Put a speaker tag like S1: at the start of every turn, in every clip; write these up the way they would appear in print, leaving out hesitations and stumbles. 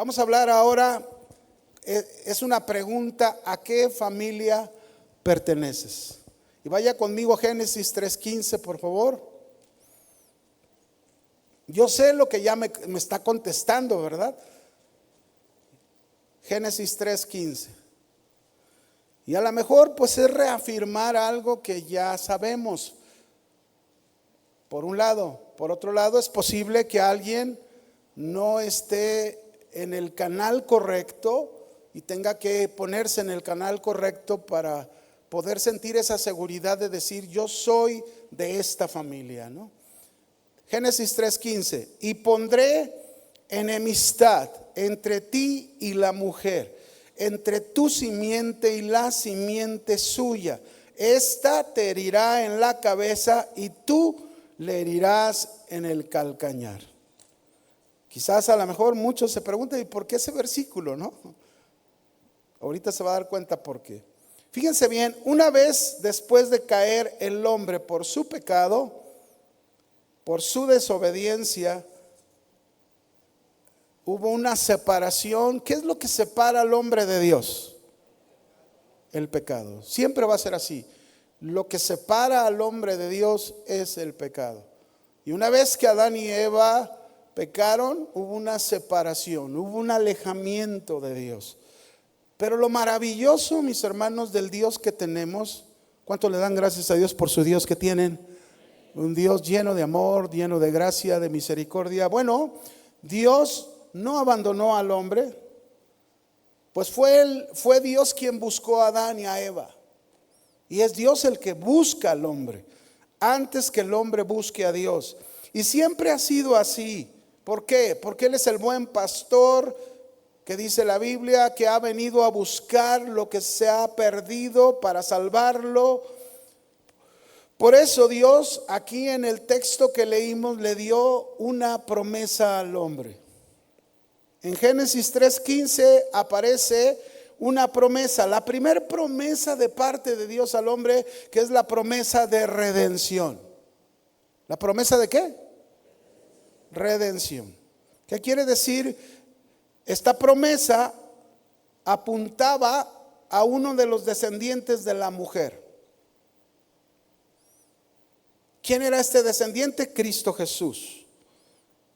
S1: Vamos a hablar ahora, es una pregunta: ¿a qué familia perteneces? Y vaya conmigo a Génesis 3:15, por favor. Yo sé lo que ya me está contestando, ¿verdad? Génesis 3:15. Y a lo mejor pues es reafirmar algo que ya sabemos, por un lado. Por otro lado, es posible que alguien no esté en el canal correcto y tenga que ponerse en el canal correcto para poder sentir esa seguridad de decir: yo soy de esta familia, ¿no? Génesis 3:15. Y pondré enemistad entre ti y la mujer, entre tu simiente y la simiente suya. Esta te herirá en la cabeza y tú le herirás en el calcañar. Quizás a lo mejor muchos se preguntan: ¿y por qué ese versículo, no? Ahorita se va a dar cuenta por qué. Fíjense bien, una vez después de caer el hombre por su pecado, por su desobediencia, hubo una separación. ¿Qué es lo que separa al hombre de Dios? El pecado. Siempre va a ser así. Lo que separa al hombre de Dios es el pecado. Y una vez que Adán y Eva pecaron, hubo una separación, hubo un alejamiento de Dios. Pero lo maravilloso, mis hermanos, del Dios que tenemos, ¿cuánto le dan gracias a Dios por su Dios que tienen? Un Dios lleno de amor, lleno de gracia, de misericordia. Bueno, Dios no abandonó al hombre, pues fue Dios quien buscó a Adán y a Eva. Y es Dios el que busca al hombre, antes que el hombre busque a Dios. Y siempre ha sido así. ¿Por qué? Porque Él es el buen pastor, que dice la Biblia, que ha venido a buscar lo que se ha perdido para salvarlo. Por eso Dios, aquí en el texto que leímos, le dio una promesa al hombre. En Génesis 3:15 aparece una promesa, la primera promesa de parte de Dios al hombre, que es la promesa de redención. ¿La promesa de qué? Redención. ¿Qué quiere decir? Esta promesa apuntaba a uno de los descendientes de la mujer. ¿Quién era este descendiente? Cristo Jesús,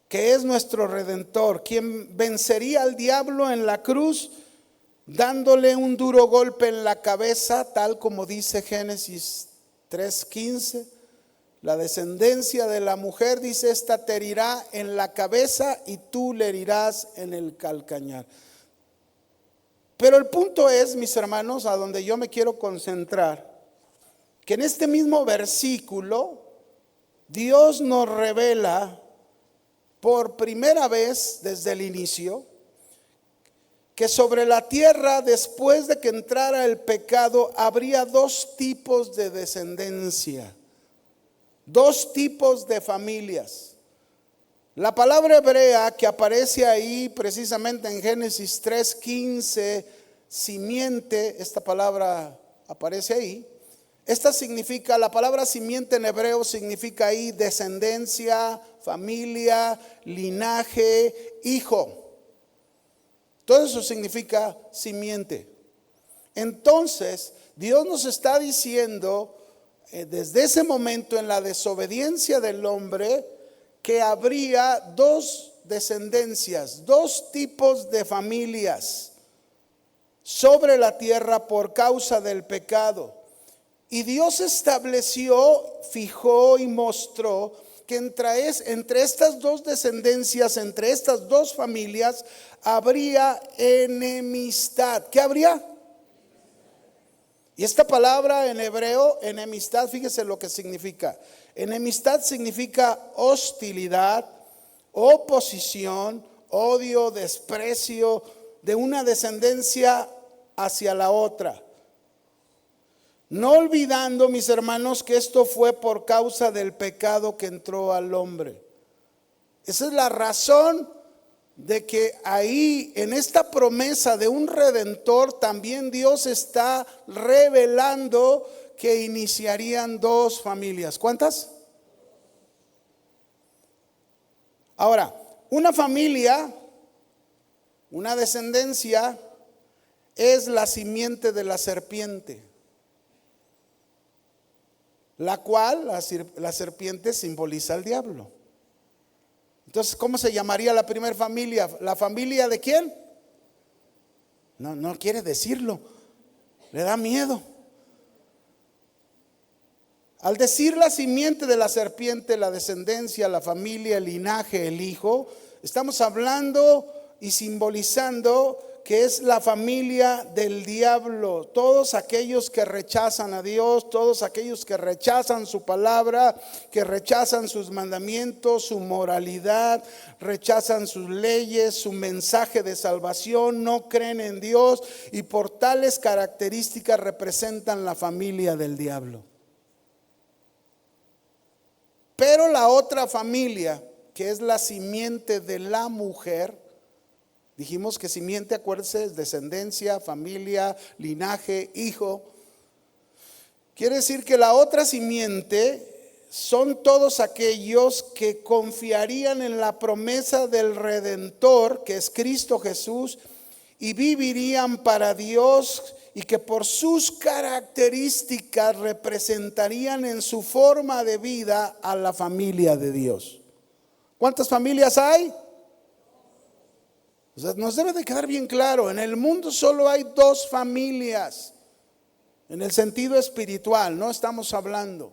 S1: que es nuestro Redentor, quien vencería al diablo en la cruz, dándole un duro golpe en la cabeza, tal como dice Génesis 3:15. La descendencia de la mujer, dice, esta te herirá en la cabeza y tú le herirás en el calcañar. Pero el punto es, mis hermanos, a donde yo me quiero concentrar, que en este mismo versículo Dios nos revela por primera vez desde el inicio que sobre la tierra, después de que entrara el pecado, habría dos tipos de descendencia, dos tipos de familias. La palabra hebrea que aparece ahí precisamente en Génesis 3:15, simiente, esta palabra aparece ahí. Esta significa, la palabra simiente en hebreo significa ahí descendencia, familia, linaje, hijo. Todo eso significa simiente. Entonces, Dios nos está diciendo desde ese momento, en la desobediencia del hombre, que habría dos descendencias, dos tipos de familias sobre la tierra por causa del pecado. Y Dios estableció, fijó y mostró que entre estas dos descendencias, entre estas dos familias, habría enemistad. ¿Qué habría? Y esta palabra en hebreo, enemistad, fíjese lo que significa. Enemistad significa hostilidad, oposición, odio, desprecio de una descendencia hacia la otra. No olvidando, mis hermanos, que esto fue por causa del pecado que entró al hombre. Esa es la razón de que ahí, en esta promesa de un redentor, también Dios está revelando que iniciarían dos familias. ¿Cuántas? Ahora, una familia Una descendencia es la simiente de la serpiente, la cual la serpiente simboliza al diablo. Entonces, ¿cómo se llamaría la primera familia? ¿La familia de quién? No quiere decirlo, le da miedo. Al decir la simiente de la serpiente, la descendencia, la familia, el linaje, el hijo, estamos hablando y simbolizando que es la familia del diablo. Todos aquellos que rechazan a Dios, todos aquellos que rechazan su palabra, que rechazan sus mandamientos, su moralidad, rechazan sus leyes, su mensaje de salvación, no creen en Dios y por tales características representan la familia del diablo. Pero la otra familia, que es la simiente de la mujer, dijimos que simiente, acuérdense, es descendencia, familia, linaje, hijo. Quiere decir que la otra simiente son todos aquellos que confiarían en la promesa del Redentor, que es Cristo Jesús, y vivirían para Dios, y que por sus características representarían en su forma de vida a la familia de Dios. ¿Cuántas familias hay? O sea, nos debe de quedar bien claro, en el mundo solo hay dos familias, en el sentido espiritual, no estamos hablando.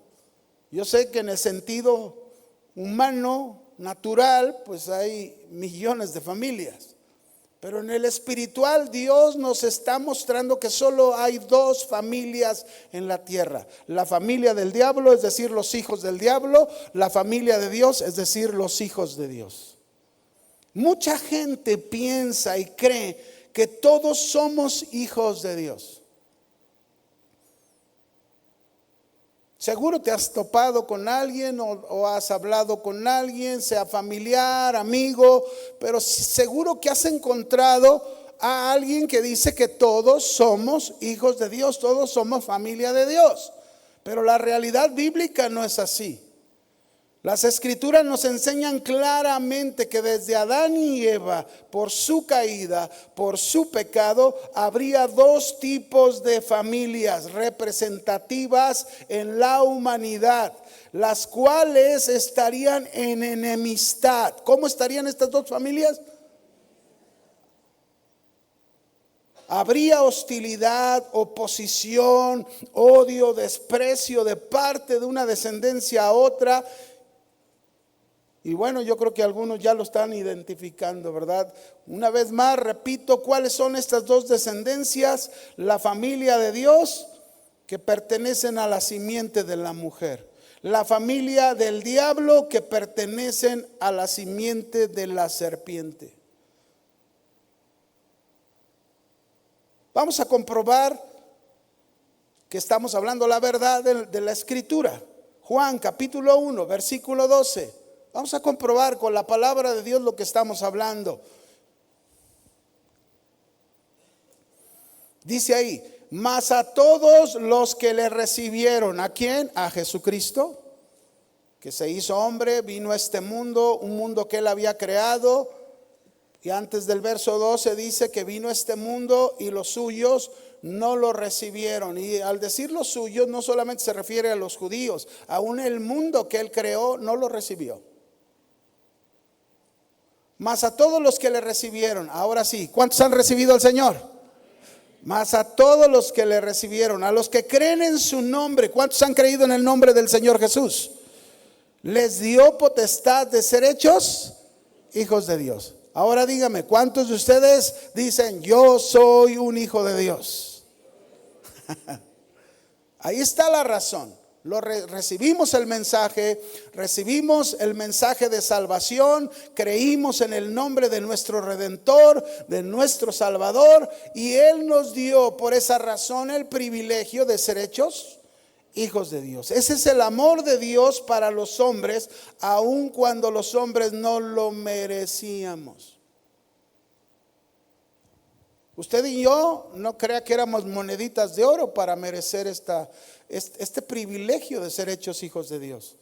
S1: Yo sé que en el sentido humano, natural, pues hay millones de familias. Pero en el espiritual Dios nos está mostrando que solo hay dos familias en la tierra. La familia del diablo, es decir, los hijos del diablo. La familia de Dios, es decir, los hijos de Dios. Mucha gente piensa y cree que todos somos hijos de Dios. Seguro te has topado con alguien o has hablado con alguien, sea familiar, amigo, pero seguro que has encontrado a alguien que dice que todos somos hijos de Dios, todos somos familia de Dios. Pero la realidad bíblica no es así. Las escrituras nos enseñan claramente que desde Adán y Eva, por su caída, por su pecado, habría dos tipos de familias representativas en la humanidad, las cuales estarían en enemistad. ¿Cómo estarían estas dos familias? Habría hostilidad, oposición, odio, desprecio de parte de una descendencia a otra. Y bueno, yo creo que algunos ya lo están identificando, ¿verdad? Una vez más, repito, ¿cuáles son estas dos descendencias? La familia de Dios, que pertenecen a la simiente de la mujer. La familia del diablo, que pertenecen a la simiente de la serpiente. Vamos a comprobar que estamos hablando la verdad de la escritura. Juan capítulo 1, versículo 12. Vamos a comprobar con la palabra de Dios lo que estamos hablando. Dice ahí, mas a todos los que le recibieron, ¿a quién? A Jesucristo, que se hizo hombre, vino a este mundo, un mundo que él había creado. Y antes del verso 12 dice que vino a este mundo y los suyos no lo recibieron. Y al decir los suyos no solamente se refiere a los judíos, aún el mundo que él creó no lo recibió. Mas a todos los que le recibieron, ahora sí, ¿cuántos han recibido al Señor? Mas a todos los que le recibieron, a los que creen en su nombre, ¿cuántos han creído en el nombre del Señor Jesús? Les dio potestad de ser hechos hijos de Dios. Ahora dígame, ¿cuántos de ustedes dicen, yo soy un hijo de Dios? Ahí está la razón. Recibimos el mensaje de salvación, creímos en el nombre de nuestro Redentor, de nuestro Salvador, y Él nos dio por esa razón el privilegio de ser hechos hijos de Dios. Ese es el amor de Dios para los hombres, aun cuando los hombres no lo merecíamos. Usted y yo no crea que éramos moneditas de oro para merecer este privilegio de ser hechos hijos de Dios.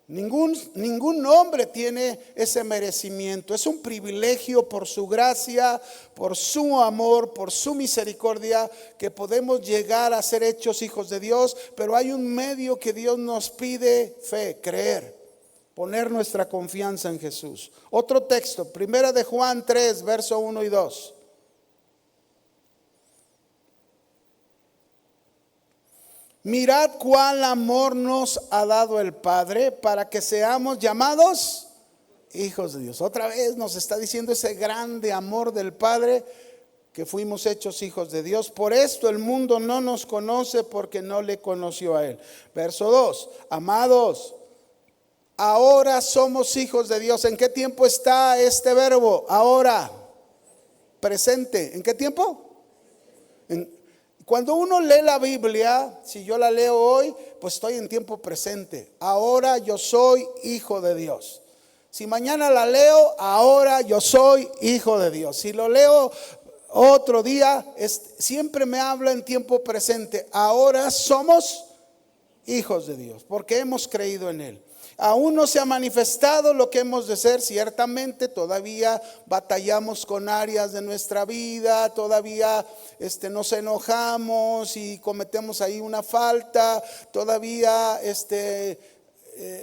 S1: Ningún hombre tiene ese merecimiento. Es un privilegio por su gracia, por su amor, por su misericordia, que podemos llegar a ser hechos hijos de Dios. Pero hay un medio que Dios nos pide: fe, creer, poner nuestra confianza en Jesús. Otro texto, primera de Juan 3, verso 1 y 2. Mirad cuál amor nos ha dado el Padre para que seamos llamados hijos de Dios. Otra vez nos está diciendo ese grande amor del Padre, que fuimos hechos hijos de Dios. Por esto el mundo no nos conoce, porque no le conoció a Él. Verso 2, amados, ahora somos hijos de Dios. ¿En qué tiempo está este verbo? Ahora, presente. ¿En qué tiempo? Cuando uno lee la Biblia, si yo la leo hoy, pues estoy en tiempo presente. Ahora yo soy hijo de Dios. Si mañana la leo, ahora yo soy hijo de Dios. Si lo leo otro día, siempre me habla en tiempo presente. Ahora somos hijos de Dios, porque hemos creído en Él. Aún no se ha manifestado lo que hemos de ser. Ciertamente todavía batallamos con áreas de nuestra vida, todavía nos enojamos y cometemos ahí una falta, todavía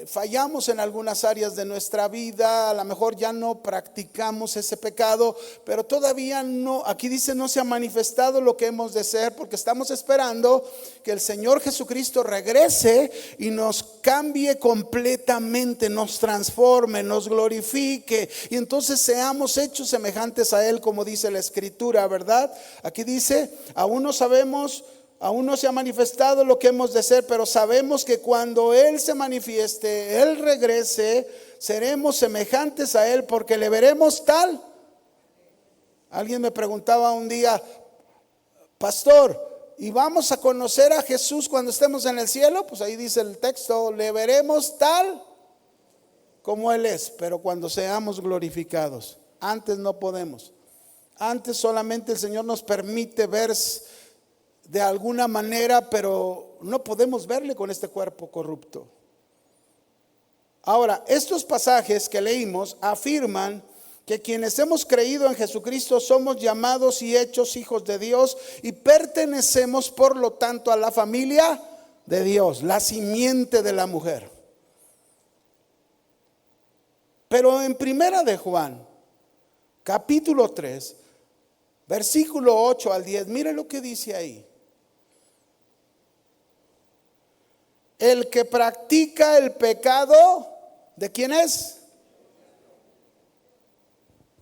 S1: fallamos en algunas áreas de nuestra vida. A lo mejor ya no practicamos ese pecado, pero todavía no, aquí dice, no se ha manifestado lo que hemos de ser, porque estamos esperando que el Señor Jesucristo regrese y nos cambie completamente, nos transforme, nos glorifique, y entonces seamos hechos semejantes a Él, como dice la Escritura, ¿verdad? Aquí dice, aún no sabemos, aún no se ha manifestado lo que hemos de ser, pero sabemos que cuando Él se manifieste, Él regrese, seremos semejantes a Él, porque le veremos tal. Alguien me preguntaba un día: pastor, ¿y vamos a conocer a Jesús cuando estemos en el cielo? Pues ahí dice el texto: le veremos tal como Él es, pero cuando seamos glorificados. Antes no podemos. Antes solamente el Señor nos permite ver de alguna manera, pero no podemos verle con este cuerpo corrupto. Ahora, estos pasajes que leímos afirman que quienes hemos creído en Jesucristo somos llamados y hechos hijos de Dios, y pertenecemos por lo tanto a la familia de Dios, la simiente de la mujer. Pero en primera de Juan, capítulo 3, versículo 8 al 10, mire lo que dice ahí. El que practica el pecado, ¿de quién es?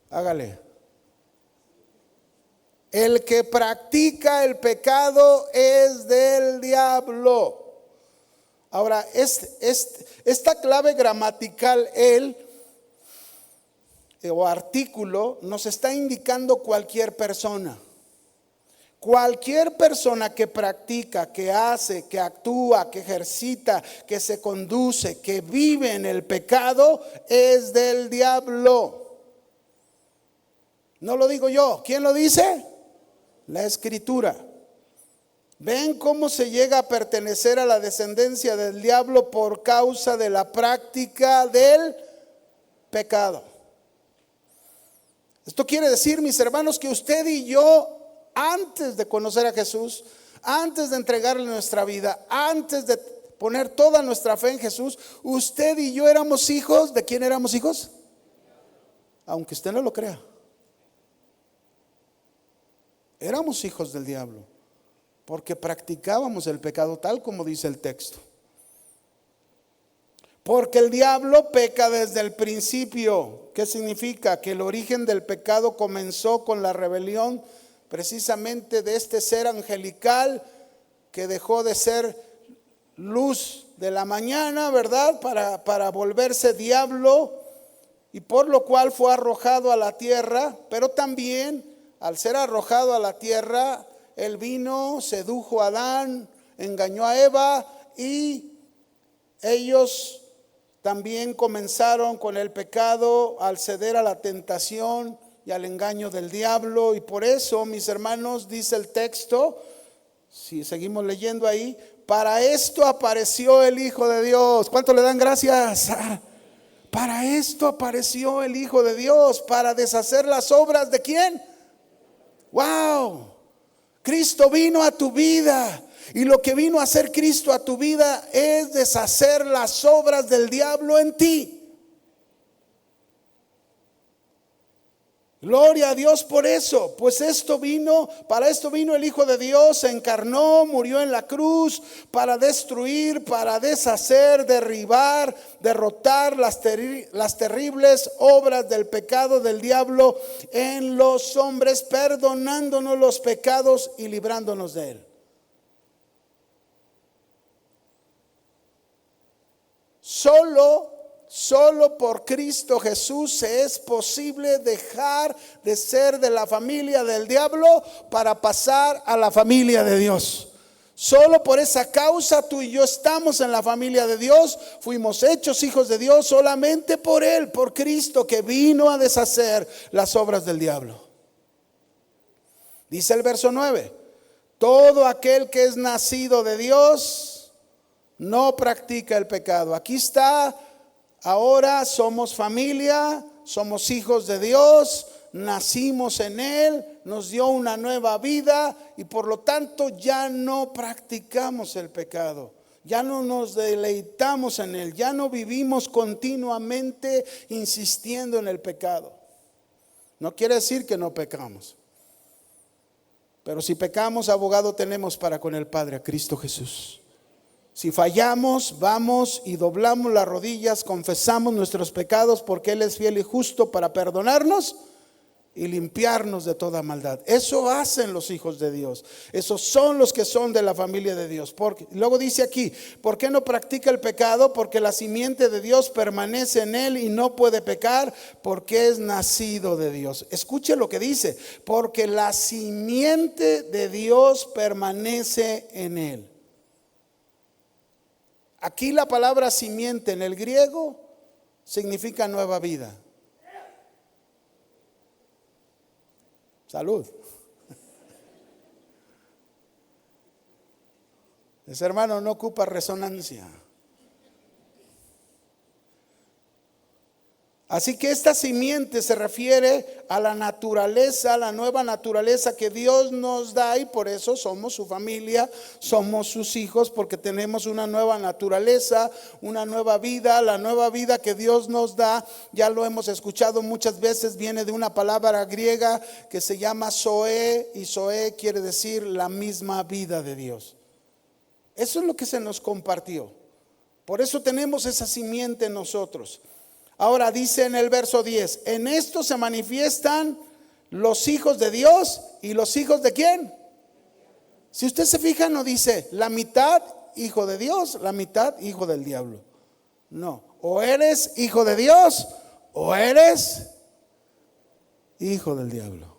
S1: Hágale. El que practica el pecado es del diablo. Ahora, esta clave gramatical, el o artículo, nos está indicando cualquier persona. Cualquier persona que practica, que hace, que actúa, que ejercita, que se conduce, que vive en el pecado, es del diablo. No lo digo yo. ¿Quién lo dice? La Escritura. ¿Ven cómo se llega a pertenecer a la descendencia del diablo por causa de la práctica del pecado? Esto quiere decir, mis hermanos, que usted y yo, antes de conocer a Jesús, antes de entregarle nuestra vida, antes de poner toda nuestra fe en Jesús, usted y yo éramos hijos. ¿De quién éramos hijos? Aunque usted no lo crea, éramos hijos del diablo, porque practicábamos el pecado tal como dice el texto. Porque el diablo peca desde el principio. ¿Qué significa? Que el origen del pecado comenzó con la rebelión precisamente de este ser angelical que dejó de ser luz de la mañana, ¿verdad? Para volverse diablo, y por lo cual fue arrojado a la tierra. Pero también, al ser arrojado a la tierra, él vino, sedujo a Adán, engañó a Eva, y ellos también comenzaron con el pecado al ceder a la tentación y al engaño del diablo. Y por eso, mis hermanos, dice el texto, si seguimos leyendo ahí, para esto apareció el Hijo de Dios. ¿Cuánto le dan gracias? Para esto apareció el Hijo de Dios, para deshacer las obras de ¿quién? ¡Wow! Cristo vino a tu vida. Y lo que vino a hacer Cristo a tu vida es deshacer las obras del diablo en ti. Gloria a Dios por eso, pues para esto vino el Hijo de Dios, se encarnó, murió en la cruz para destruir, para deshacer, derribar, derrotar las terribles obras del pecado del diablo en los hombres, perdonándonos los pecados y librándonos de él. Solo por Cristo Jesús es posible dejar de ser de la familia del diablo para pasar a la familia de Dios. Solo por esa causa tú y yo estamos en la familia de Dios. Fuimos hechos hijos de Dios solamente por Él, por Cristo, que vino a deshacer las obras del diablo. Dice el verso 9: todo aquel que es nacido de Dios no practica el pecado. Aquí está. Ahora somos familia, somos hijos de Dios, nacimos en Él, nos dio una nueva vida y por lo tanto ya no practicamos el pecado, ya no nos deleitamos en Él, ya no vivimos continuamente insistiendo en el pecado. No quiere decir que no pecamos, pero si pecamos, abogado tenemos para con el Padre, a Cristo Jesús. Si fallamos, vamos y doblamos las rodillas, confesamos nuestros pecados, porque Él es fiel y justo para perdonarnos y limpiarnos de toda maldad. Eso hacen los hijos de Dios. Esos son los que son de la familia de Dios. Luego dice aquí: ¿por qué no practica el pecado? Porque la simiente de Dios permanece en él y no puede pecar, porque es nacido de Dios. Escuche lo que dice: porque la simiente de Dios permanece en él. Aquí la palabra simiente en el griego significa nueva vida. Salud. Ese hermano no ocupa resonancia. Así que esta simiente se refiere a la naturaleza, la nueva naturaleza que Dios nos da, y por eso somos su familia, somos sus hijos, porque tenemos una nueva naturaleza, una nueva vida. La nueva vida que Dios nos da, ya lo hemos escuchado muchas veces, viene de una palabra griega que se llama zoe, y zoe quiere decir la misma vida de Dios. Eso es lo que se nos compartió. Por eso tenemos esa simiente en nosotros. Ahora dice en el verso 10: en esto se manifiestan los hijos de Dios y los hijos de ¿quién? Si usted se fija, no dice la mitad hijo de Dios, la mitad hijo del diablo. No, o eres hijo de Dios o eres hijo del diablo.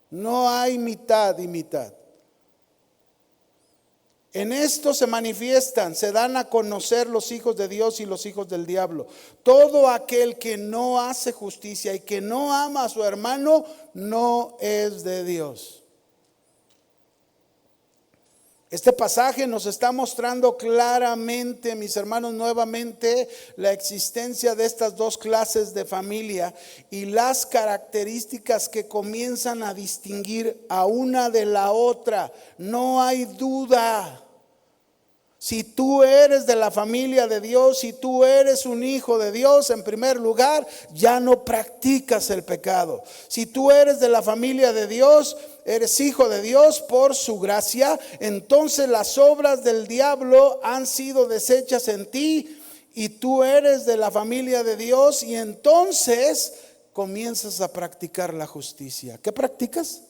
S1: No hay mitad y mitad. En esto se manifiestan, se dan a conocer los hijos de Dios y los hijos del diablo. Todo aquel que no hace justicia y que no ama a su hermano no es de Dios. Este pasaje nos está mostrando claramente, mis hermanos, nuevamente la existencia de estas dos clases de familia y las características que comienzan a distinguir a una de la otra. No hay duda. Si tú eres de la familia de Dios, si tú eres un hijo de Dios, en primer lugar, ya no practicas el pecado. Si tú eres de la familia de Dios, eres hijo de Dios por su gracia, entonces las obras del diablo han sido deshechas en ti y tú eres de la familia de Dios, y entonces comienzas a practicar la justicia. ¿Qué practicas?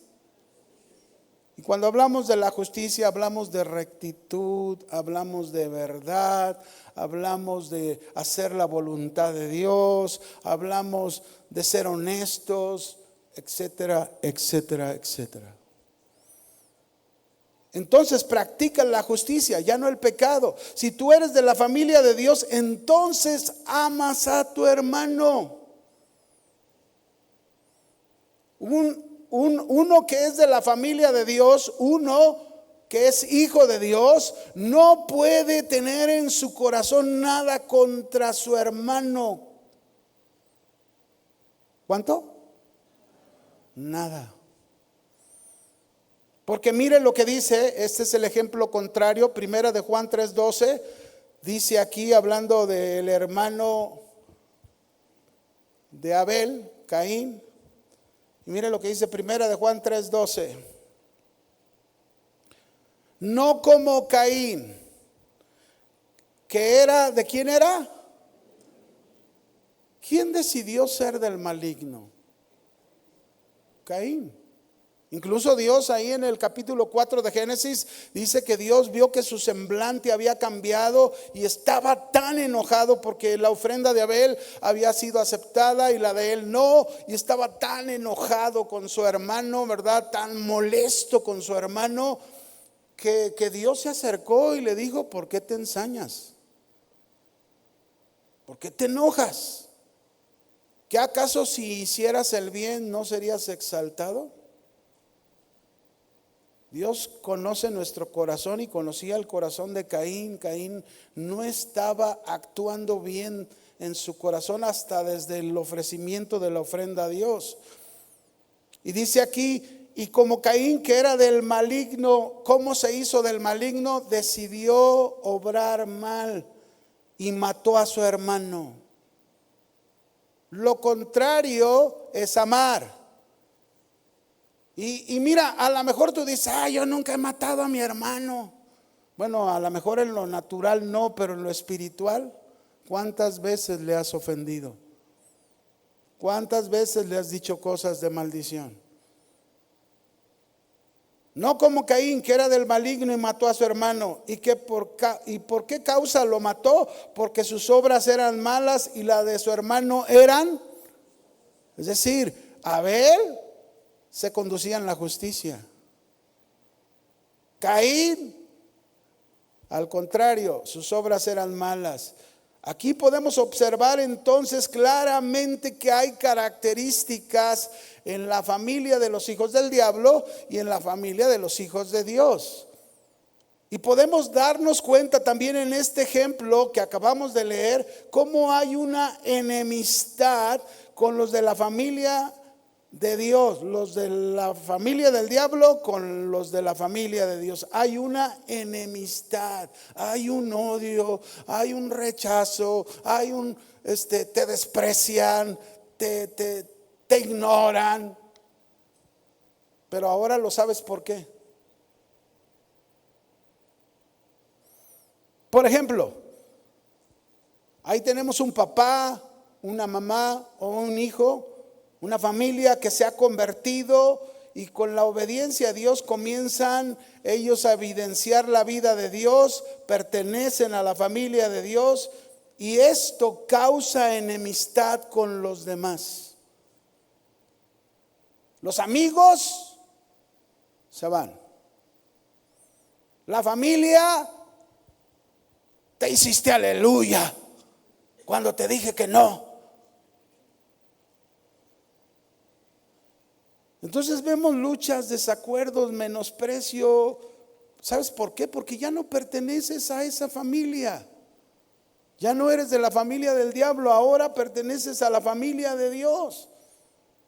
S1: Y cuando hablamos de la justicia, hablamos de rectitud, hablamos de verdad, hablamos de hacer la voluntad de Dios, hablamos de ser honestos, etcétera, etcétera, etcétera. Entonces practica la justicia, ya no el pecado. Si tú eres de la familia de Dios, entonces amas a tu hermano. Uno que es de la familia de Dios, uno que es hijo de Dios, no puede tener en su corazón nada contra su hermano. ¿Cuánto? Nada. Porque mire lo que dice, este es el ejemplo contrario, primera de Juan 3:12, dice aquí hablando del hermano de Abel, Caín, y mire lo que dice primera de Juan 3:12. No como Caín, que era, ¿de quién era? ¿Quién decidió ser del maligno? Caín. Incluso Dios ahí en el capítulo 4 de Génesis dice que Dios vio que su semblante había cambiado y estaba tan enojado porque la ofrenda de Abel había sido aceptada y la de él no, y estaba tan enojado con su hermano, ¿verdad? Tan molesto con su hermano que Dios se acercó y le dijo: ¿por qué te ensañas? ¿Por qué te enojas? ¿Qué acaso si hicieras el bien no serías exaltado? Dios conoce nuestro corazón y conocía el corazón de Caín. Caín no estaba actuando bien en su corazón hasta desde el ofrecimiento de la ofrenda a Dios. Y dice aquí, y como Caín, que era del maligno, ¿cómo se hizo del maligno? Decidió obrar mal y mató a su hermano. Lo contrario es amar. Y mira, a lo mejor tú dices: yo nunca he matado a mi hermano. Bueno, a lo mejor en lo natural no, pero en lo espiritual, ¿cuántas veces le has ofendido? ¿Cuántas veces le has dicho cosas de maldición? No como Caín, que era del maligno y mató a su hermano. ¿Y por qué causa lo mató? Porque sus obras eran malas y la de su hermano eran. Es decir, Abel se conducía en la justicia. Caín, al contrario, sus obras eran malas. Aquí podemos observar entonces claramente que hay características en la familia de los hijos del diablo y en la familia de los hijos de Dios. Y podemos darnos cuenta también en este ejemplo que acabamos de leer, cómo hay una enemistad con los de la familia de Dios, los de la familia del diablo con los de la familia de Dios. Hay una enemistad, hay un odio, hay un rechazo, hay un te desprecian, te ignoran. Pero ahora lo sabes por qué. Por ejemplo, ahí tenemos un papá, una mamá o un hijo, una familia que se ha convertido y con la obediencia a Dios comienzan ellos a evidenciar la vida de Dios, pertenecen a la familia de Dios y esto causa enemistad con los demás. Los amigos se van. La familia, te hiciste aleluya cuando te dije que no. Entonces vemos luchas, desacuerdos, menosprecio. ¿Sabes por qué? Porque ya no perteneces a esa familia. Ya no eres de la familia del diablo, ahora perteneces a la familia de Dios.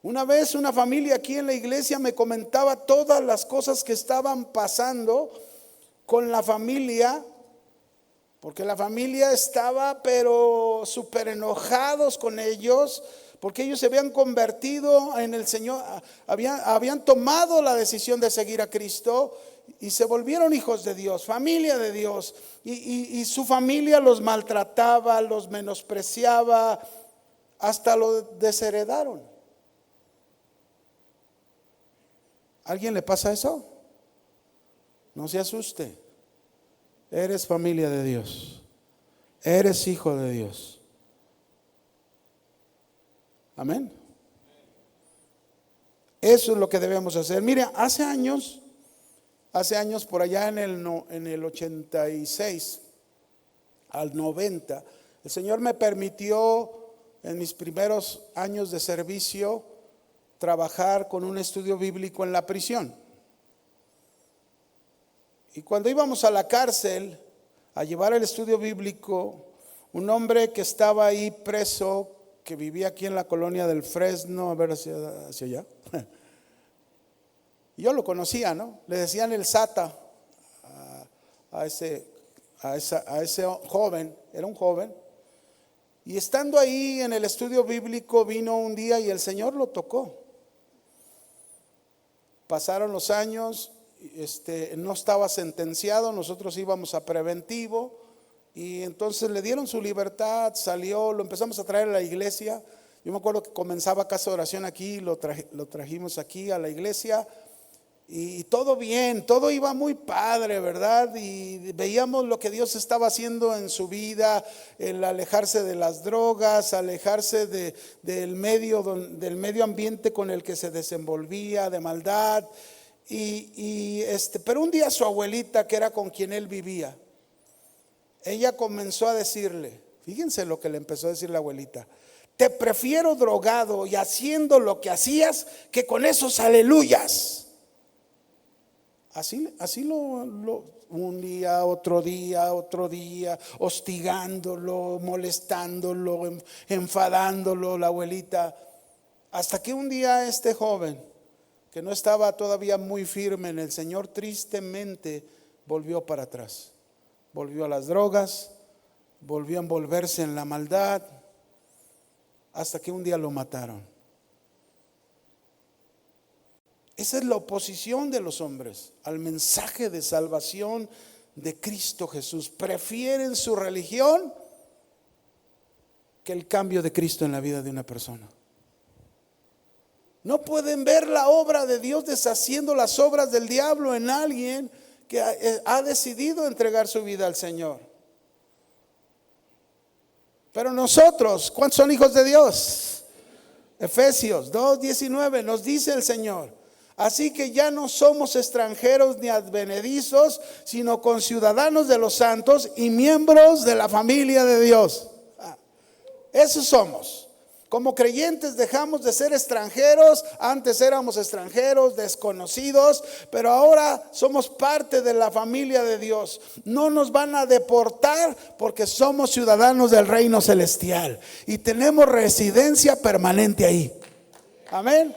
S1: Una vez una familia aquí en la iglesia me comentaba todas las cosas que estaban pasando con la familia, porque la familia estaba pero súper enojados con ellos, porque ellos se habían convertido en el Señor, habían tomado la decisión de seguir a Cristo y se volvieron hijos de Dios, familia de Dios, y su familia los maltrataba, los menospreciaba, hasta lo desheredaron. ¿Alguien le pasa eso? No se asuste. Eres familia de Dios. Eres hijo de Dios. Amén. Eso es lo que debemos hacer. Mire, hace años por allá en el 86 al 90, el Señor me permitió en mis primeros años de servicio trabajar con un estudio bíblico en la prisión. Y cuando íbamos a la cárcel a llevar el estudio bíblico, un hombre que estaba ahí preso, que vivía aquí en la colonia del Fresno, a ver hacia allá. Yo lo conocía, ¿no? Le decían el Sata a ese joven, era un joven. Y estando ahí en el estudio bíblico, vino un día y el Señor lo tocó. Pasaron los años, no estaba sentenciado, nosotros íbamos a preventivo y entonces le dieron su libertad, salió, lo empezamos a traer a la iglesia. Yo me acuerdo que comenzaba casa de oración aquí, lo trajimos aquí a la iglesia. Y todo bien, todo iba muy padre, ¿verdad? Y veíamos lo que Dios estaba haciendo en su vida, el alejarse de las drogas, alejarse del medio ambiente con el que se desenvolvía, de maldad. Pero un día su abuelita, que era con quien él vivía, ella comenzó a decirle, fíjense lo que le empezó a decir la abuelita: te prefiero drogado y haciendo lo que hacías que con esos aleluyas. Así un día, otro día, hostigándolo, molestándolo, enfadándolo la abuelita, hasta que un día este joven, que no estaba todavía muy firme en el Señor, tristemente volvió para atrás, volvió a las drogas, volvió a envolverse en la maldad, hasta que un día lo mataron. Esa es la oposición de los hombres al mensaje de salvación de Cristo Jesús. Prefieren su religión que el cambio de Cristo en la vida de una persona. No pueden ver la obra de Dios deshaciendo las obras del diablo en alguien que ha decidido entregar su vida al Señor. Pero nosotros, ¿cuántos son hijos de Dios? Efesios 2:19 nos dice el Señor: así que ya no somos extranjeros ni advenedizos, sino conciudadanos de los santos y miembros de la familia de Dios. Esos somos. Como creyentes dejamos de ser extranjeros. Antes éramos extranjeros, desconocidos, pero ahora somos parte de la familia de Dios. No nos van a deportar porque somos ciudadanos del reino celestial y tenemos residencia permanente ahí. Amén.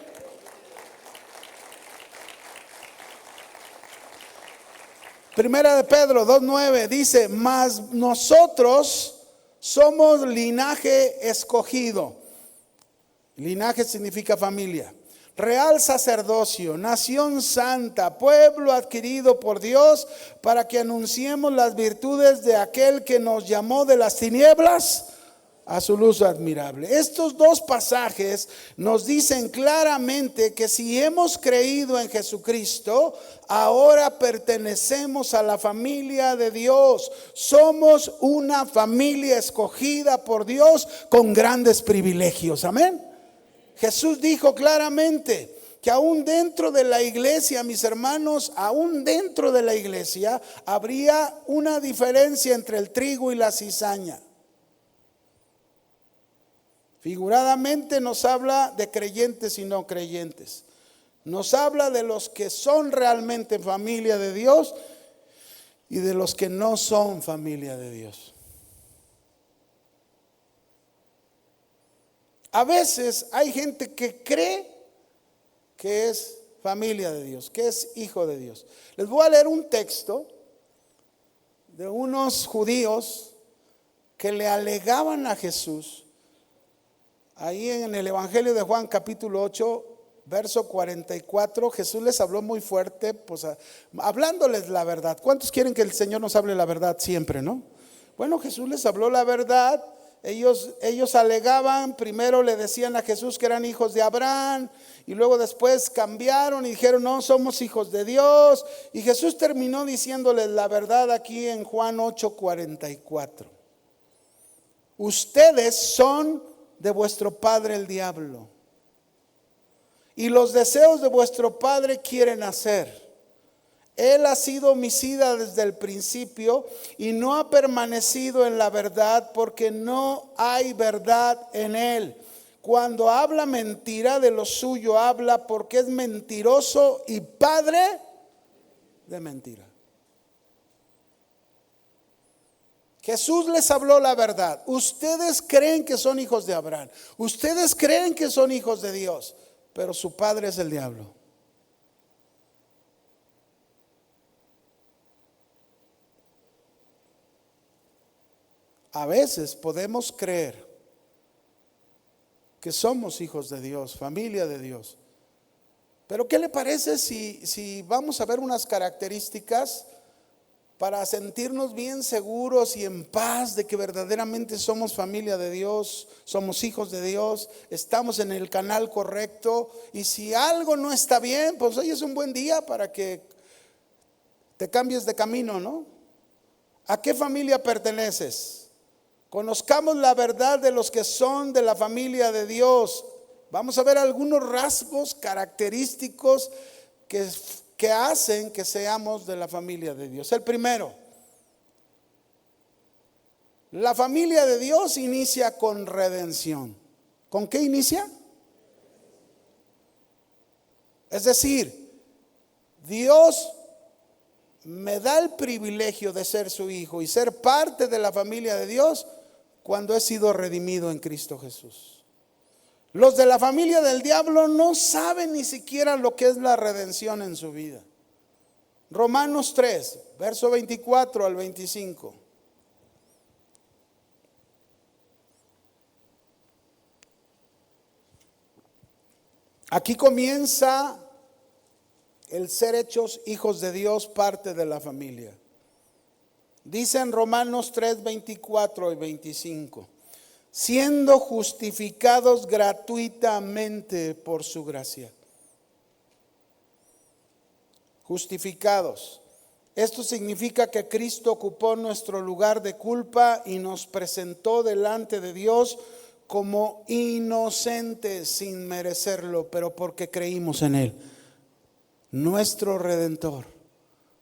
S1: Primera de Pedro 2:9 dice: mas nosotros somos linaje escogido. Linaje significa familia. Real sacerdocio, nación santa, pueblo adquirido por Dios, para que anunciemos las virtudes de aquel que nos llamó de las tinieblas a su luz admirable. Estos dos pasajes nos dicen claramente que si hemos creído en Jesucristo, ahora pertenecemos a la familia de Dios. Somos una familia escogida por Dios con grandes privilegios. Amén. Jesús dijo claramente que aún dentro de la iglesia, mis hermanos, aún dentro de la iglesia habría una diferencia entre el trigo y la cizaña. Figuradamente nos habla de creyentes y no creyentes. Nos habla de los que son realmente familia de Dios y de los que no son familia de Dios. A veces hay gente que cree que es familia de Dios, que es hijo de Dios. Les voy a leer un texto de unos judíos que le alegaban a Jesús. Ahí en el Evangelio de Juan capítulo 8, verso 44, Jesús les habló muy fuerte, pues hablándoles la verdad. ¿Cuántos quieren que el Señor nos hable la verdad siempre, no? Bueno, Jesús les habló la verdad. Ellos alegaban, primero le decían a Jesús que eran hijos de Abraham y luego después cambiaron y dijeron no, somos hijos de Dios. Y Jesús terminó diciéndoles la verdad aquí en Juan 8, 44. Ustedes son de vuestro padre el diablo, y los deseos de vuestro padre quieren hacer. Él ha sido homicida desde el principio y no ha permanecido en la verdad, porque no hay verdad en él. Cuando habla mentira, de lo suyo habla, porque es mentiroso y padre de mentira. Jesús les habló la verdad. Ustedes creen que son hijos de Abraham. Ustedes creen que son hijos de Dios, pero su padre es el diablo. A veces podemos creer que somos hijos de Dios, familia de Dios. Pero ¿qué le parece si vamos a ver unas características para sentirnos bien seguros y en paz de que verdaderamente somos familia de Dios, somos hijos de Dios, estamos en el canal correcto? Y si algo no está bien, pues hoy es un buen día para que te cambies de camino, ¿no? ¿A qué familia perteneces? Conozcamos la verdad de los que son de la familia de Dios. Vamos a ver algunos rasgos característicos que hacen que seamos de la familia de Dios. El primero, la familia de Dios inicia con redención. ¿Con qué inicia? Es decir, Dios me da el privilegio de ser su hijo y ser parte de la familia de Dios cuando he sido redimido en Cristo Jesús. Los de la familia del diablo no saben ni siquiera lo que es la redención en su vida. Romanos 3, verso 24 al 25. Aquí comienza el ser hechos hijos de Dios, parte de la familia. Dice en Romanos 3, 24 y 25: siendo justificados gratuitamente por su gracia. Justificados. Esto significa que Cristo ocupó nuestro lugar de culpa y nos presentó delante de Dios como inocentes sin merecerlo, pero porque creímos en Él, nuestro Redentor.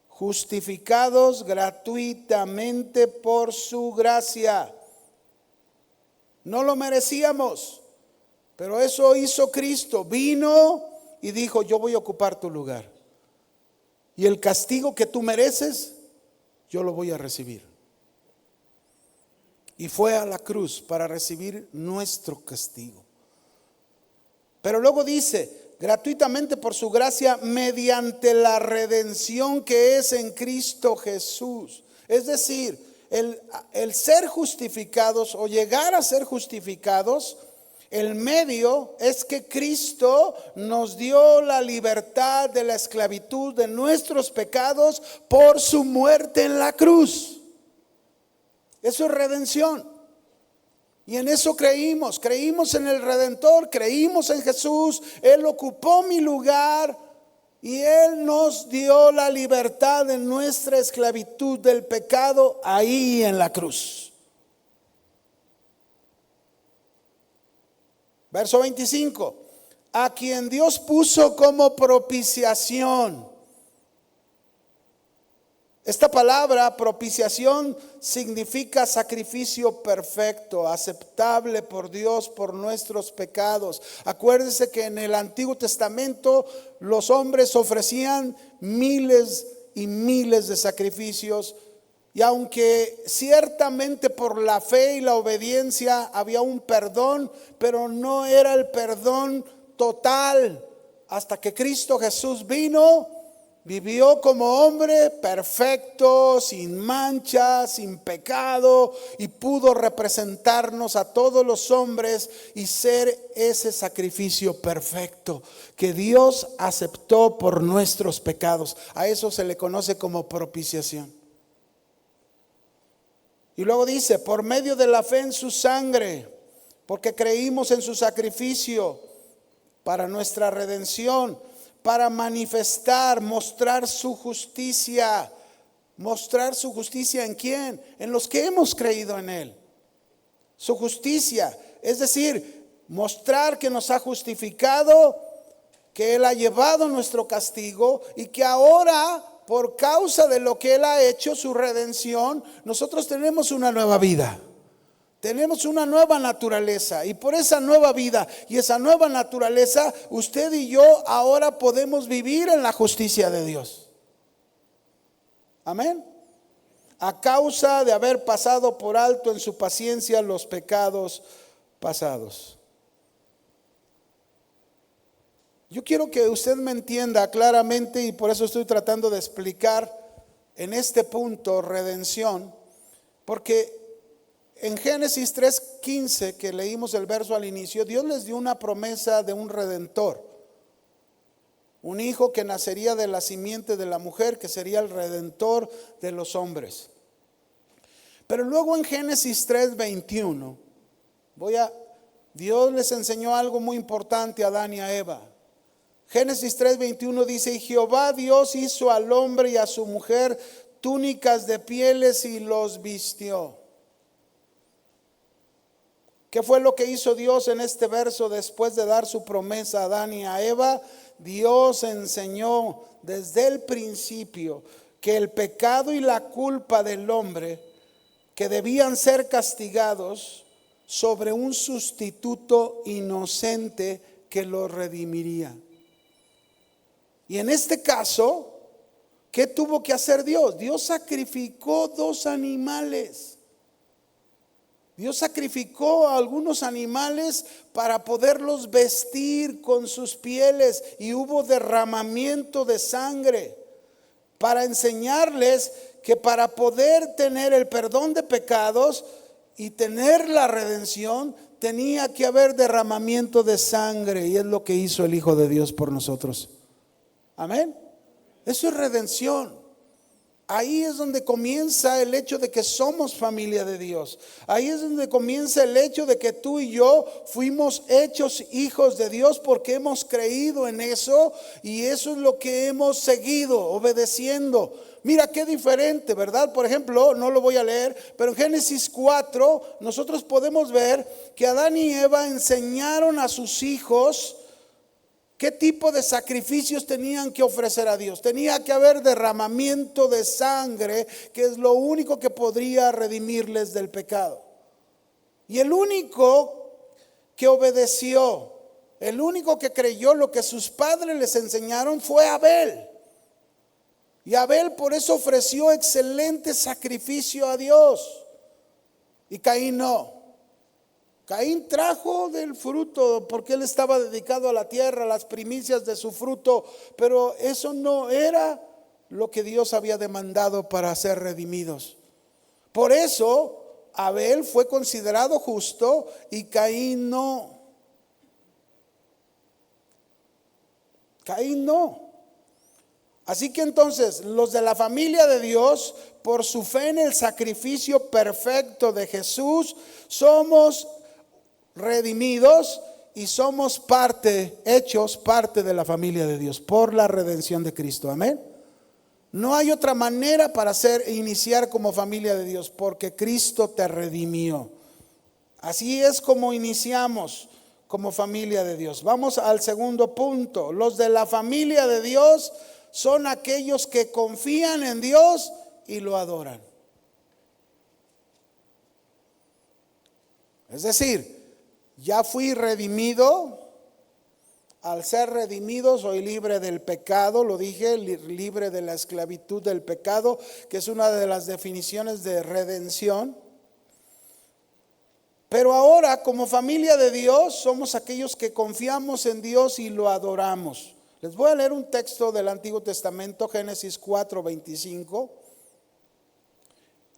S1: Justificados gratuitamente por su gracia. No lo merecíamos, pero eso hizo Cristo. Vino y dijo: yo voy a ocupar tu lugar. Y el castigo que tú mereces, yo lo voy a recibir. Y fue a la cruz para recibir nuestro castigo. Pero luego dice: gratuitamente por su gracia, mediante la redención que es en Cristo Jesús. Es decir, el ser justificados o llegar a ser justificados, el medio es que Cristo nos dio la libertad de la esclavitud de nuestros pecados por su muerte en la cruz. Eso es redención. Y en eso creímos en el Redentor, creímos en Jesús. Él ocupó mi lugar y Él nos dio la libertad de nuestra esclavitud del pecado ahí en la cruz. Verso 25: a quien Dios puso como propiciación. Esta palabra propiciación significa sacrificio perfecto, aceptable por Dios por nuestros pecados. Acuérdense que en el Antiguo Testamento los hombres ofrecían miles y miles de sacrificios, y aunque ciertamente por la fe y la obediencia había un perdón, pero no era el perdón total hasta que Cristo Jesús vino. Vivió como hombre perfecto, sin mancha, sin pecado, y pudo representarnos a todos los hombres y ser ese sacrificio perfecto que Dios aceptó por nuestros pecados. A eso se le conoce como propiciación. Y luego dice: por medio de la fe en su sangre, porque creímos en su sacrificio para nuestra redención, para manifestar, mostrar su justicia. ¿Mostrar su justicia en quién? En los que hemos creído en Él. Su justicia, es decir, mostrar que nos ha justificado, que Él ha llevado nuestro castigo y que ahora, por causa de lo que Él ha hecho, su redención, nosotros tenemos una nueva vida. Tenemos una nueva naturaleza, y por esa nueva vida y esa nueva naturaleza, usted y yo ahora podemos vivir en la justicia de Dios. Amén. a causa de haber pasado por alto en su paciencia los pecados pasados. Yo quiero que usted me entienda claramente, y por eso estoy tratando de explicar en este punto redención, porque en Génesis 3:15, que leímos el verso al inicio, Dios les dio una promesa de un redentor, un hijo que nacería de la simiente de la mujer, que sería el redentor de los hombres. Pero luego en Génesis 3:21, Dios les enseñó algo muy importante a Adán y a Eva. Génesis 3:21 dice: y Jehová Dios hizo al hombre y a su mujer túnicas de pieles y los vistió. ¿Qué fue lo que hizo Dios en este verso después de dar su promesa a Adán y a Eva? Dios enseñó desde el principio que el pecado y la culpa del hombre, que debían ser castigados, sobre un sustituto inocente que lo redimiría. Y en este caso, ¿qué tuvo que hacer Dios? Dios sacrificó 2 animales. Dios sacrificó a algunos animales para poderlos vestir con sus pieles, y hubo derramamiento de sangre para enseñarles que para poder tener el perdón de pecados y tener la redención, tenía que haber derramamiento de sangre, y es lo que hizo el Hijo de Dios por nosotros. Amén. Eso es redención. Ahí es donde comienza el hecho de que somos familia de Dios. Ahí es donde comienza el hecho de que tú y yo fuimos hechos hijos de Dios, porque hemos creído en eso, y eso es lo que hemos seguido obedeciendo. Mira qué diferente, ¿verdad? Por ejemplo, no lo voy a leer, pero en Génesis 4 nosotros podemos ver que Adán y Eva enseñaron a sus hijos ¿qué tipo de sacrificios tenían que ofrecer a Dios? Tenía que haber derramamiento de sangre, que es lo único que podría redimirles del pecado. Y el único que obedeció, el único que creyó lo que sus padres les enseñaron, fue Abel. Y Abel por eso ofreció excelente sacrificio a Dios, y Caín no. Caín trajo del fruto porque él estaba dedicado a la tierra, las primicias de su fruto, pero eso no era lo que Dios había demandado para ser redimidos. Por eso Abel fue considerado justo y Caín no. Caín no. Así que entonces los de la familia de Dios, por su fe en el sacrificio perfecto de Jesús, somos redimidos y somos hechos parte de la familia de Dios por la redención de Cristo. Amén. No hay otra manera para iniciar como familia de Dios, porque Cristo te redimió. Así es como iniciamos como familia de Dios. Vamos al segundo punto. Los de la familia de Dios son aquellos que confían en Dios y lo adoran. Es decir, ya fui redimido. Al ser redimido soy libre del pecado, lo dije, libre de la esclavitud del pecado, que es una de las definiciones de redención. Pero ahora, como familia de Dios, somos aquellos que confiamos en Dios y lo adoramos. Les voy a leer un texto del Antiguo Testamento, Génesis 4:25,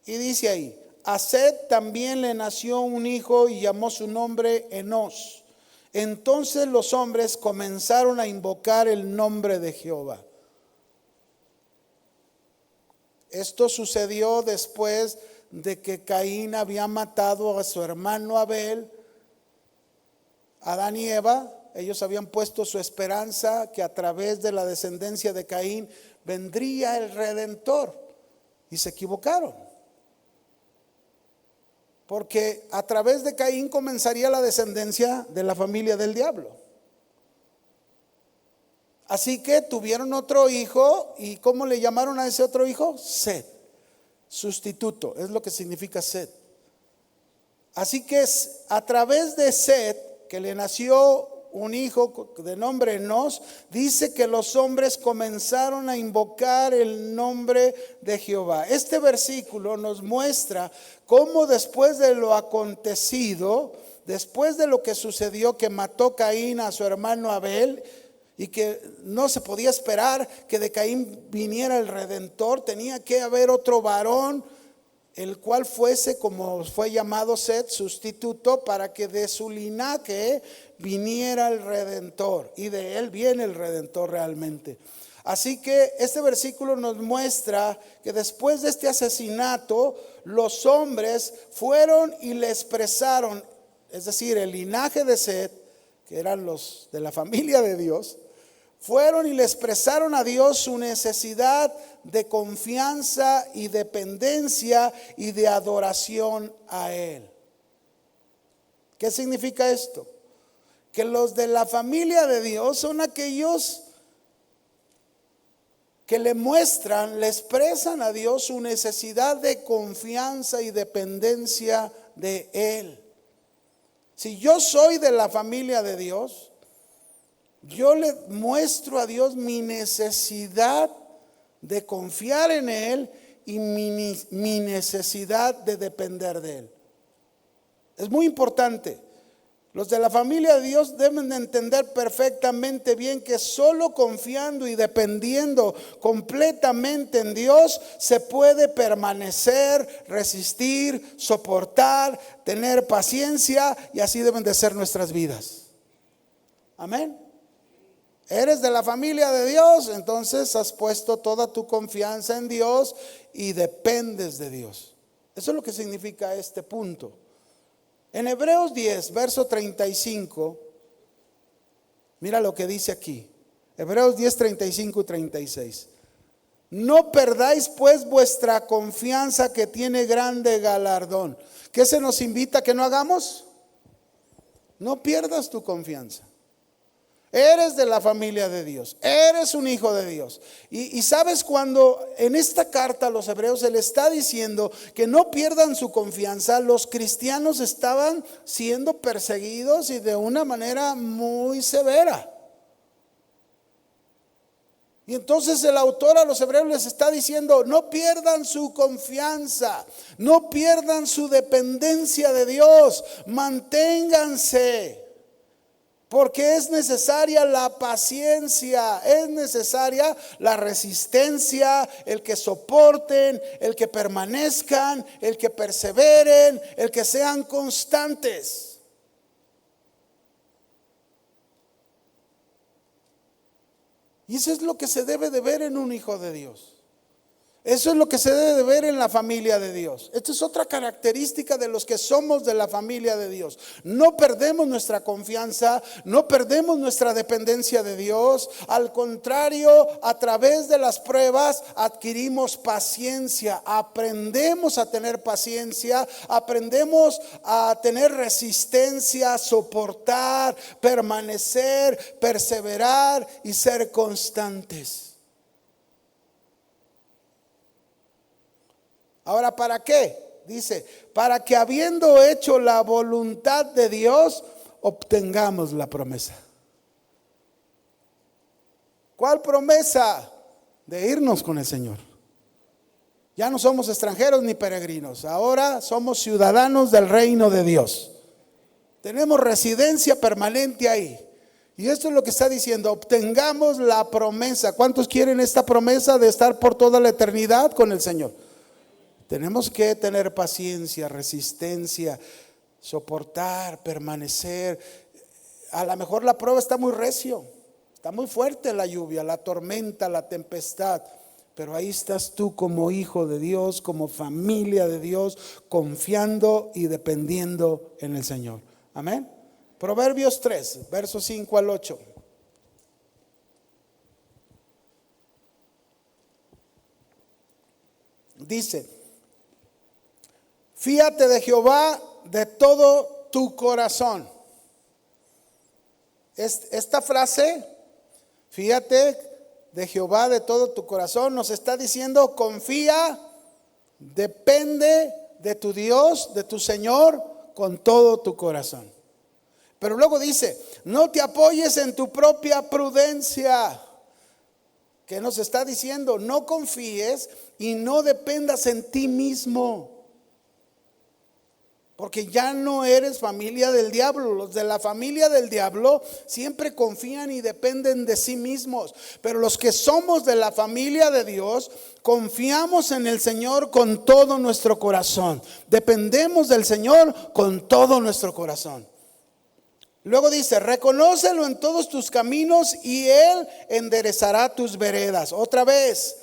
S1: y dice ahí: a Set también le nació un hijo y llamó su nombre Enós. Entonces los hombres comenzaron a invocar el nombre de Jehová. Esto sucedió después de que Caín había matado a su hermano Abel. Adán y Eva, ellos habían puesto su esperanza que a través de la descendencia de Caín vendría el Redentor, y se equivocaron. Porque a través de Caín comenzaría la descendencia de la familia del diablo. Así que tuvieron otro hijo. ¿Y cómo le llamaron a ese otro hijo? Set. Sustituto, es lo que significa Set. Así que a través de Set, que le nació un hijo de nombre Enos, dice que los hombres comenzaron a invocar el nombre de Jehová. Este versículo nos muestra cómo después de lo acontecido, después de lo que sucedió, que mató Caín a su hermano Abel, y que no se podía esperar que de Caín viniera el Redentor, tenía que haber otro varón, el cual fuese, como fue llamado Set, sustituto, para que de su linaje viniera el Redentor, y de él viene el Redentor realmente. Así que este versículo nos muestra que después de este asesinato, los hombres fueron y le expresaron, es decir, el linaje de Set, que eran los de la familia de Dios, fueron y le expresaron a Dios su necesidad de confianza y dependencia y de adoración a Él. ¿Qué significa esto? Que los de la familia de Dios son aquellos que le muestran, le expresan a Dios su necesidad de confianza y dependencia de Él. Si yo soy de la familia de Dios, yo le muestro a Dios mi necesidad de confiar en Él y mi necesidad de depender de Él. Es muy importante. Los de la familia de Dios deben de entender perfectamente bien que solo confiando y dependiendo completamente en Dios se puede permanecer, resistir, soportar, tener paciencia, y así deben de ser nuestras vidas. Amén. Eres de la familia de Dios, entonces has puesto toda tu confianza en Dios y dependes de Dios. Eso es lo que significa este punto. En Hebreos 10, verso 35, mira lo que dice aquí. Hebreos 10, 35 y 36. No perdáis pues vuestra confianza, que tiene grande galardón. ¿Qué se nos invita a que no hagamos? No pierdas tu confianza. Eres de la familia de Dios, eres un hijo de Dios. Y sabes, cuando en esta carta a los hebreos se le está diciendo que no pierdan su confianza, los cristianos estaban siendo perseguidos y de una manera muy severa. Y entonces el autor a los hebreos les está diciendo: no pierdan su confianza, no pierdan su dependencia de Dios, manténganse. Porque es necesaria la paciencia, es necesaria la resistencia, el que soporten, el que permanezcan, el que perseveren, el que sean constantes. Y eso es lo que se debe de ver en un hijo de Dios. Eso es lo que se debe de ver en la familia de Dios. Esta es otra característica de los que somos de la familia de Dios. No perdemos nuestra confianza, no perdemos nuestra dependencia de Dios. Al contrario, a través de las pruebas adquirimos paciencia, aprendemos a tener paciencia, aprendemos a tener resistencia, soportar, permanecer, perseverar y ser constantes. Ahora, ¿para qué? Dice, para que habiendo hecho la voluntad de Dios, obtengamos la promesa. ¿Cuál promesa? De irnos con el Señor. Ya no somos extranjeros ni peregrinos, ahora somos ciudadanos del reino de Dios. Tenemos residencia permanente ahí. Y esto es lo que está diciendo: obtengamos la promesa. ¿Cuántos quieren esta promesa de estar por toda la eternidad con el Señor? Tenemos que tener paciencia, resistencia, soportar, permanecer. A lo mejor la prueba está muy recio, está muy fuerte la lluvia, la tormenta, la tempestad, pero ahí estás tú como hijo de Dios, como familia de Dios, confiando y dependiendo en el Señor. Amén. Proverbios 3, versos 5 al 8. Dice: fíate de Jehová de todo tu corazón. Esta frase, fíate de Jehová de todo tu corazón, nos está diciendo: confía, depende de tu Dios, de tu Señor, con todo tu corazón. Pero luego dice, no te apoyes en tu propia prudencia. ¿Qué nos está diciendo? No confíes y no dependas en ti mismo. Porque ya no eres familia del diablo. Los de la familia del diablo siempre confían y dependen de sí mismos. Pero los que somos de la familia de Dios, confiamos en el Señor con todo nuestro corazón. Dependemos del Señor con todo nuestro corazón. Luego dice, reconócelo en todos tus caminos y Él enderezará tus veredas. Otra vez,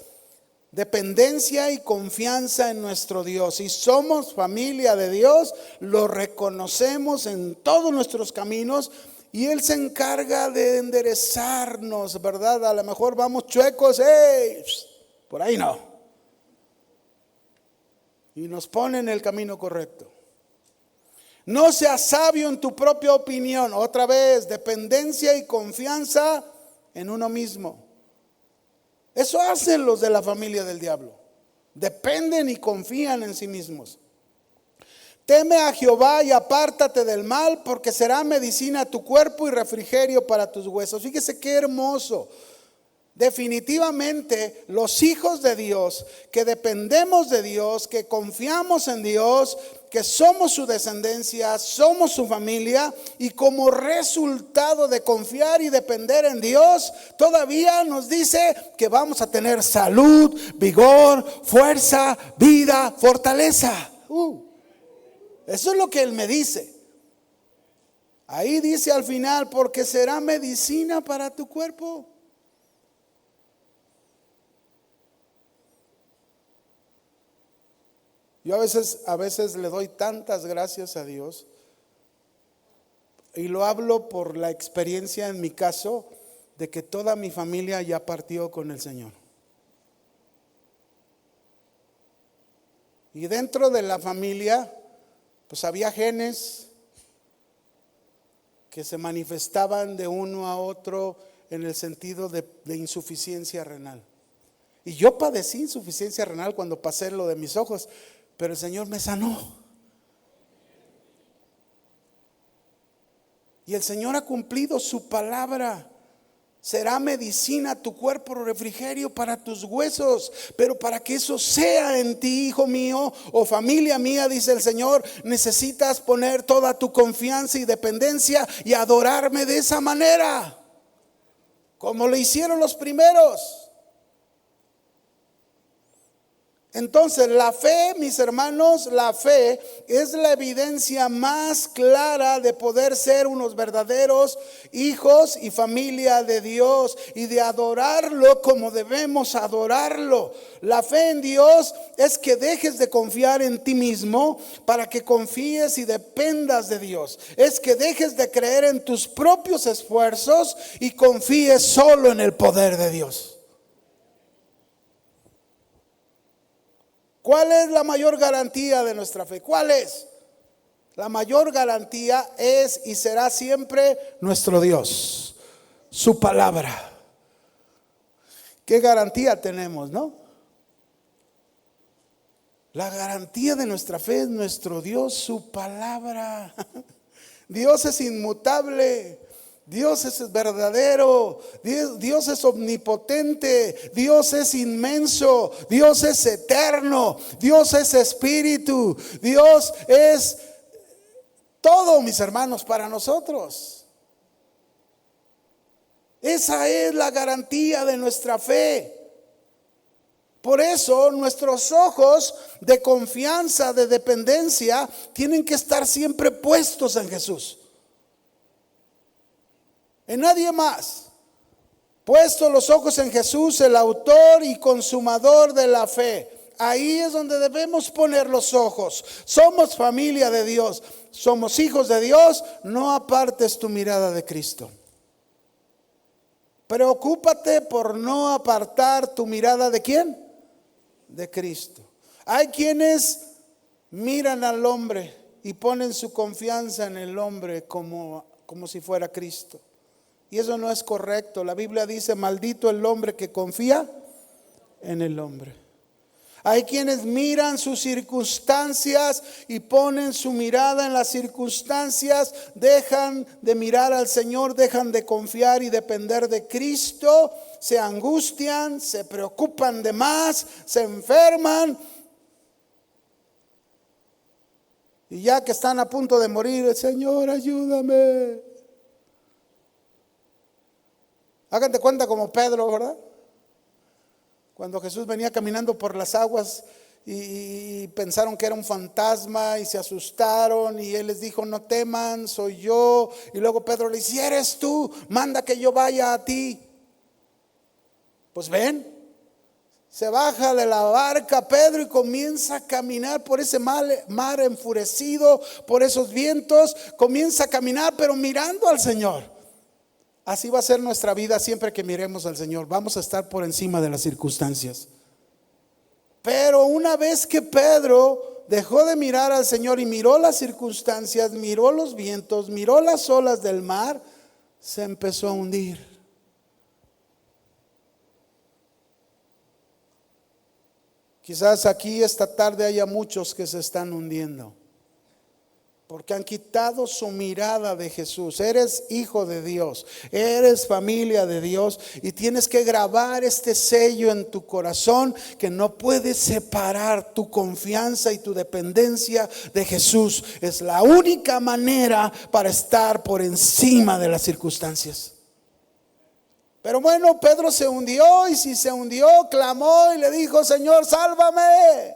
S1: dependencia y confianza en nuestro Dios. Si somos familia de Dios, lo reconocemos en todos nuestros caminos y Él se encarga de enderezarnos, ¿verdad? A lo mejor vamos chuecos, por ahí no. Y nos pone en el camino correcto. No seas sabio en tu propia opinión. Otra vez, dependencia y confianza en uno mismo. Eso hacen los de la familia del diablo. Dependen y confían en sí mismos. Teme a Jehová y apártate del mal, porque será medicina a tu cuerpo y refrigerio para tus huesos. Fíjese qué hermoso. Definitivamente los hijos de Dios, que dependemos de Dios, que confiamos en Dios, que somos su descendencia, somos su familia, y como resultado de confiar y depender en Dios, todavía nos dice que vamos a tener salud, vigor, fuerza, vida, fortaleza. Eso es lo que Él me dice. Ahí dice al final, porque será medicina para tu cuerpo. Yo a veces le doy tantas gracias a Dios, y lo hablo por la experiencia en mi caso de que toda mi familia ya partió con el Señor. Y dentro de la familia, pues había genes que se manifestaban de uno a otro en el sentido de insuficiencia renal. Y yo padecí insuficiencia renal cuando pasé lo de mis ojos. Pero el Señor me sanó. Y el Señor ha cumplido su palabra. Será medicina a tu cuerpo, refrigerio para tus huesos. Pero para que eso sea en ti, hijo mío, o familia mía, dice el Señor, necesitas poner toda tu confianza y dependencia y adorarme de esa manera, como lo hicieron los primeros. Entonces la fe, mis hermanos, la fe es la evidencia más clara de poder ser unos verdaderos hijos y familia de Dios y de adorarlo como debemos adorarlo. La fe en Dios es que dejes de confiar en ti mismo para que confíes y dependas de Dios. Es que dejes de creer en tus propios esfuerzos y confíes solo en el poder de Dios. ¿Cuál es la mayor garantía de nuestra fe? ¿Cuál es? La mayor garantía es y será siempre nuestro Dios, su palabra. ¿Qué garantía tenemos, no? La garantía de nuestra fe es nuestro Dios, su palabra. Dios es inmutable. Dios es verdadero, Dios es omnipotente, Dios es inmenso, Dios es eterno, Dios es espíritu, Dios es todo, mis hermanos, para nosotros. Esa es la garantía de nuestra fe. Por eso nuestros ojos de confianza, de dependencia, tienen que estar siempre puestos en Jesús. En nadie más. Puesto los ojos en Jesús, el autor y consumador de la fe. Ahí es donde debemos poner los ojos. Somos familia de Dios, somos hijos de Dios. No apartes tu mirada de Cristo. Preocúpate por no apartar tu mirada ¿de quién? De Cristo. Hay quienes miran al hombre y ponen su confianza en el hombre como si fuera Cristo. Y eso no es correcto. La Biblia dice, maldito el hombre que confía en el hombre. Hay quienes miran sus circunstancias y ponen su mirada en las circunstancias, dejan de mirar al Señor, dejan de confiar y depender de Cristo, se angustian, se preocupan de más, se enferman. Y ya que están a punto de morir, Señor, ayúdame. Háganse cuenta como Pedro, ¿verdad? Cuando Jesús venía caminando por las aguas y pensaron que era un fantasma y se asustaron, y Él les dijo: no teman, soy yo. Y luego Pedro le dice: si eres tú, manda que yo vaya a ti. Pues ven, se baja de la barca Pedro y comienza a caminar por ese mar enfurecido, por esos vientos. Comienza a caminar, pero mirando al Señor. Así va a ser nuestra vida siempre que miremos al Señor. Vamos a estar por encima de las circunstancias. Pero una vez que Pedro dejó de mirar al Señor y miró las circunstancias, miró los vientos, miró las olas del mar, se empezó a hundir. Quizás aquí esta tarde haya muchos que se están hundiendo, porque han quitado su mirada de Jesús. Eres hijo de Dios, eres familia de Dios, y tienes que grabar este sello en tu corazón, que no puedes separar tu confianza y tu dependencia de Jesús. Es la única manera para estar por encima de las circunstancias. Pero bueno, Pedro se hundió, y si se hundió, clamó y le dijo: Señor, sálvame.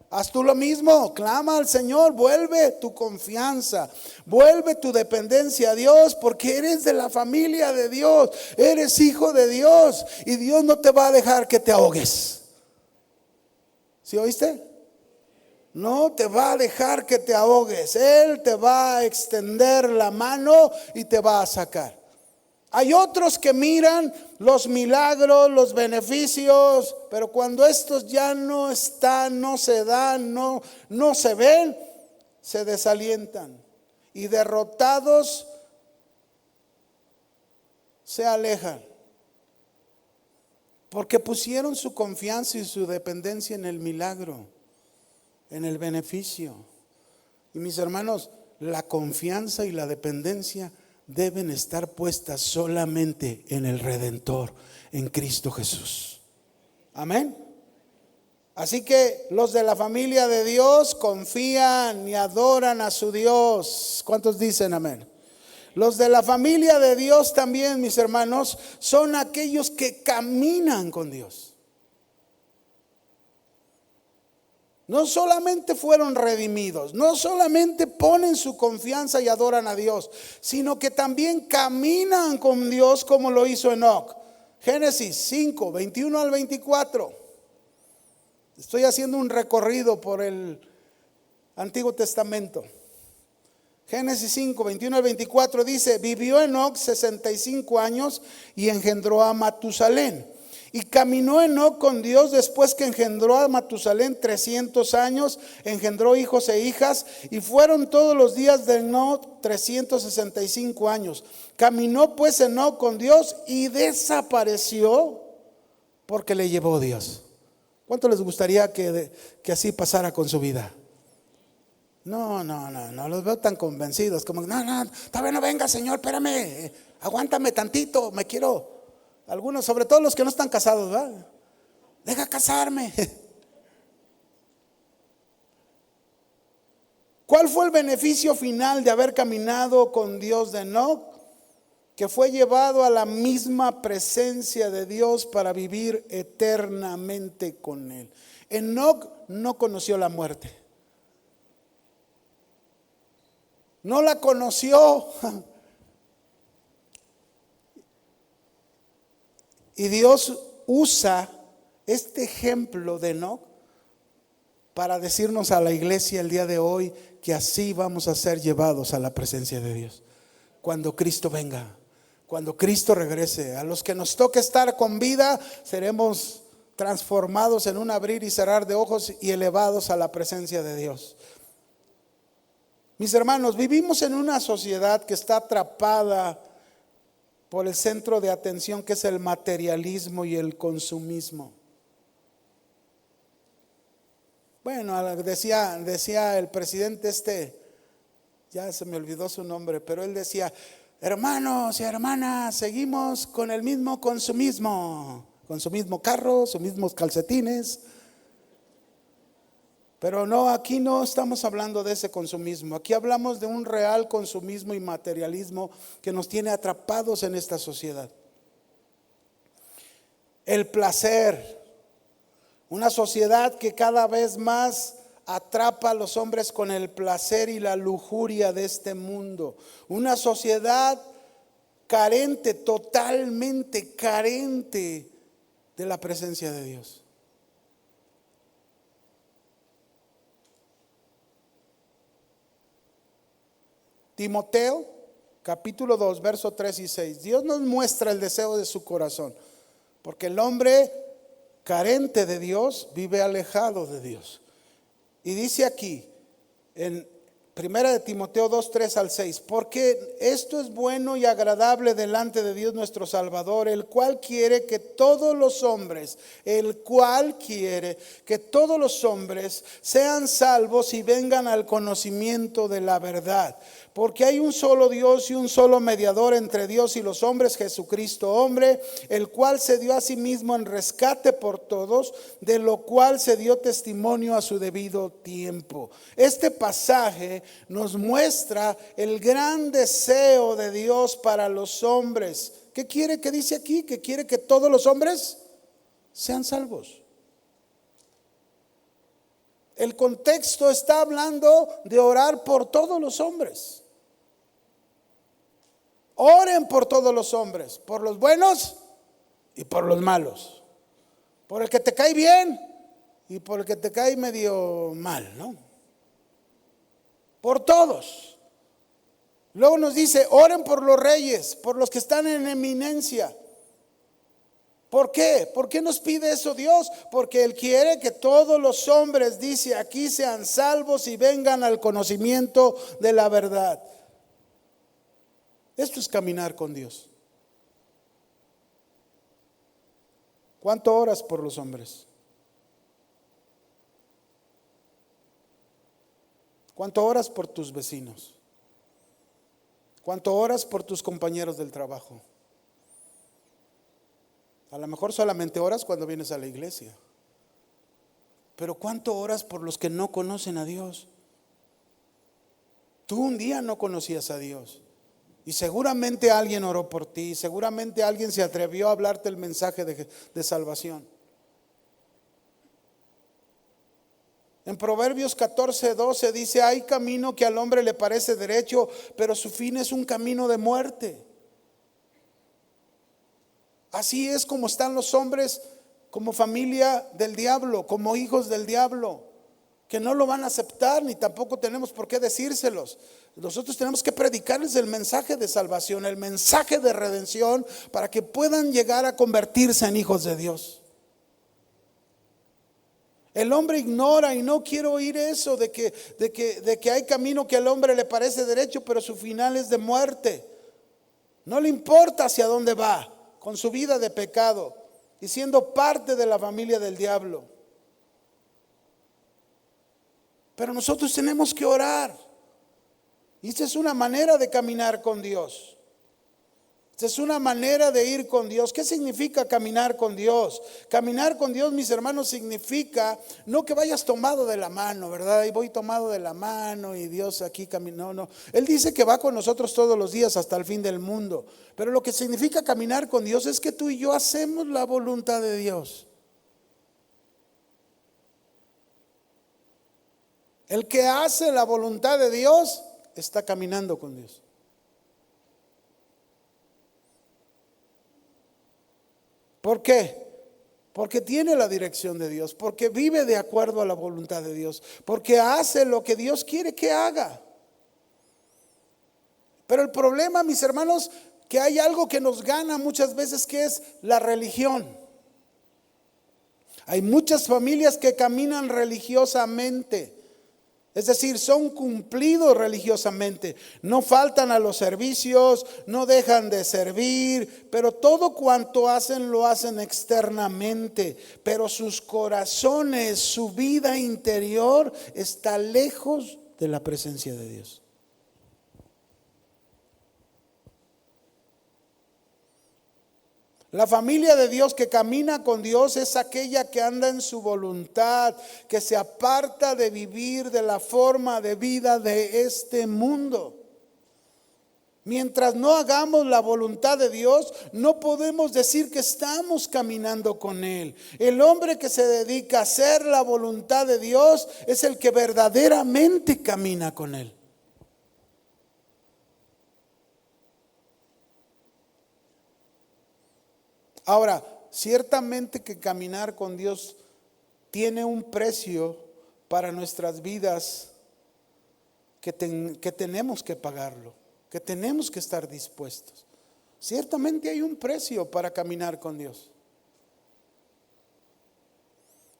S1: Haz tú lo mismo, clama al Señor, vuelve tu confianza, vuelve tu dependencia a Dios, porque eres de la familia de Dios, eres hijo de Dios, y Dios no te va a dejar que te ahogues. ¿Sí oíste? No te va a dejar que te ahogues. Él te va a extender la mano y te va a sacar. Hay otros que miran los milagros, los beneficios, pero cuando estos ya no están, no se dan, no se ven, se desalientan y derrotados se alejan, porque pusieron su confianza y su dependencia en el milagro, en el beneficio. Y mis hermanos, la confianza y la dependencia deben estar puestas solamente en el Redentor, en Cristo Jesús. Amén. Así que los de la familia de Dios confían y adoran a su Dios. ¿Cuántos dicen amén? Los de la familia de Dios también, mis hermanos, son aquellos que caminan con Dios. No solamente fueron redimidos, no solamente ponen su confianza y adoran a Dios, sino que también caminan con Dios, como lo hizo Enoc. Génesis 5, 21 al 24. Estoy haciendo un recorrido por el Antiguo Testamento. Génesis 5, 21 al 24 dice: vivió Enoc 65 años y engendró a Matusalén. Y caminó Enoc con Dios después que engendró a Matusalén 300 años, engendró hijos e hijas, y fueron todos los días de Enoc 365 años. Caminó pues Enoc con Dios y desapareció porque le llevó Dios. ¿Cuánto les gustaría que así pasara con su vida? No, los veo tan convencidos, como no, todavía no venga, Señor, espérame, aguántame tantito, me quiero. Algunos, sobre todo los que no están casados, ¿verdad? Deja casarme. ¿Cuál fue el beneficio final de haber caminado con Dios de Enoc? Que fue llevado a la misma presencia de Dios para vivir eternamente con Él. Enoc no conoció la muerte. No la conoció. Y Dios usa este ejemplo de Enoc para decirnos a la iglesia el día de hoy que así vamos a ser llevados a la presencia de Dios. Cuando Cristo venga, cuando Cristo regrese, a los que nos toque estar con vida, seremos transformados en un abrir y cerrar de ojos y elevados a la presencia de Dios. Mis hermanos, vivimos en una sociedad que está atrapada por el centro de atención, que es el materialismo y el consumismo. Bueno, decía el presidente ya se me olvidó su nombre, pero él decía: hermanos y hermanas, seguimos con el mismo consumismo, con su mismo carro, sus mismos calcetines. Pero no, aquí no estamos hablando de ese consumismo. Aquí hablamos de un real consumismo y materialismo que nos tiene atrapados en esta sociedad. El placer, una sociedad que cada vez más atrapa a los hombres con el placer y la lujuria de este mundo. Una sociedad carente, totalmente carente de la presencia de Dios. Timoteo, capítulo 2, verso 3 y 6. Dios nos muestra el deseo de su corazón, porque el hombre carente de Dios vive alejado de Dios. Y dice aquí en Primera de Timoteo 2, 3 al 6: porque esto es bueno y agradable delante de Dios nuestro Salvador, el cual quiere que todos los hombres sean salvos y vengan al conocimiento de la verdad. Porque hay un solo Dios y un solo mediador entre Dios y los hombres, Jesucristo hombre, el cual se dio a sí mismo en rescate por todos, de lo cual se dio testimonio a su debido tiempo. Este pasaje nos muestra el gran deseo de Dios para los hombres. ¿Qué quiere? ¿Qué dice aquí? Que quiere que todos los hombres sean salvos. El contexto está hablando de orar por todos los hombres. Oren por todos los hombres, por los buenos y por los malos, por el que te cae bien y por el que te cae medio mal, ¿no? Por todos. Luego nos dice: oren por los reyes, por los que están en eminencia. ¿Por qué? ¿Por qué nos pide eso Dios? Porque Él quiere que todos los hombres, dice aquí, sean salvos y vengan al conocimiento de la verdad. Esto es caminar con Dios. ¿Cuánto oras por los hombres? ¿Cuánto oras por tus vecinos? ¿Cuánto oras por tus compañeros del trabajo? A lo mejor solamente oras cuando vienes a la iglesia. Pero ¿cuánto oras por los que no conocen a Dios? Tú un día no conocías a Dios. Y seguramente alguien oró por ti, seguramente alguien se atrevió a hablarte el mensaje de salvación. En Proverbios 14:12 dice: hay camino que al hombre le parece derecho, pero su fin es un camino de muerte. Así es como están los hombres como familia del diablo, como hijos del diablo, que no lo van a aceptar, ni tampoco tenemos por qué decírselos. Nosotros tenemos que predicarles el mensaje de salvación, el mensaje de redención, para que puedan llegar a convertirse en hijos de Dios. El hombre ignora y no quiere oír eso de que hay camino que al hombre le parece derecho, pero su final es de muerte. No le importa hacia dónde va con su vida de pecado y siendo parte de la familia del diablo. Pero nosotros tenemos que orar. Y esta es una manera de caminar con Dios. Esta es una manera de ir con Dios. ¿Qué significa caminar con Dios? Caminar con Dios, mis hermanos, significa no que vayas tomado de la mano, ¿verdad? Y voy tomado de la mano y Dios aquí camina. No. Él dice que va con nosotros todos los días hasta el fin del mundo. Pero lo que significa caminar con Dios es que tú y yo hacemos la voluntad de Dios. El que hace la voluntad de Dios está caminando con Dios. ¿Por qué? Porque tiene la dirección de Dios, porque vive de acuerdo a la voluntad de Dios, porque hace lo que Dios quiere que haga. Pero el problema, mis hermanos, que hay algo que nos gana muchas veces, que es la religión. Hay muchas familias que caminan religiosamente Es decir, son cumplidos religiosamente, no faltan a los servicios, no dejan de servir, pero todo cuanto hacen lo hacen externamente, pero sus corazones, su vida interior está lejos de la presencia de Dios. La familia de Dios que camina con Dios es aquella que anda en su voluntad, que se aparta de vivir de la forma de vida de este mundo. Mientras no hagamos la voluntad de Dios, no podemos decir que estamos caminando con Él. El hombre que se dedica a hacer la voluntad de Dios es el que verdaderamente camina con Él. Ahora, ciertamente que caminar con Dios tiene un precio para nuestras vidas que tenemos que pagarlo, que tenemos que estar dispuestos. Ciertamente hay un precio para caminar con Dios.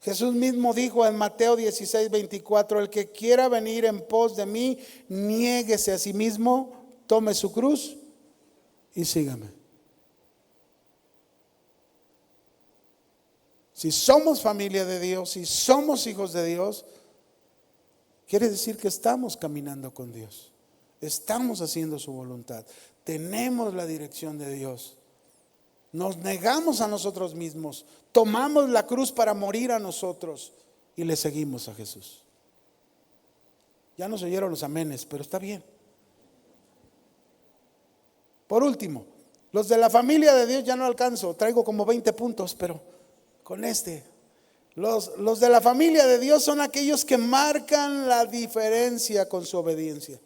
S1: Jesús mismo dijo en Mateo 16:24, el que quiera venir en pos de mí, niéguese a sí mismo, tome su cruz y sígame. Si somos familia de Dios, si somos hijos de Dios, quiere decir que estamos caminando con Dios. Estamos haciendo su voluntad. Tenemos la dirección de Dios. Nos negamos a nosotros mismos. Tomamos la cruz para morir a nosotros y le seguimos a Jesús. Ya nos oyeron los amenes, pero está bien. Por último, los de la familia de Dios ya no alcanzo. Traigo como 20 puntos, pero con los de la familia de Dios son aquellos que marcan la diferencia con su obediencia.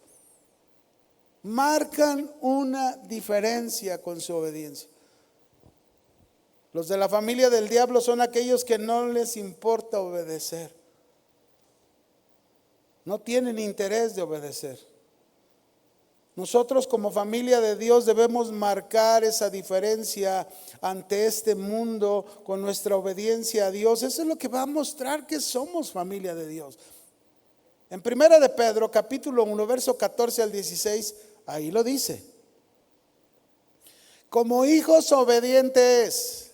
S1: Marcan una diferencia con su obediencia. Los de la familia del diablo son aquellos que no les importa obedecer. No tienen interés de obedecer. Nosotros como familia de Dios debemos marcar esa diferencia ante este mundo con nuestra obediencia a Dios. Eso es lo que va a mostrar que somos familia de Dios. En 1 de Pedro, capítulo 1, verso 14 al 16, ahí lo dice. Como hijos obedientes.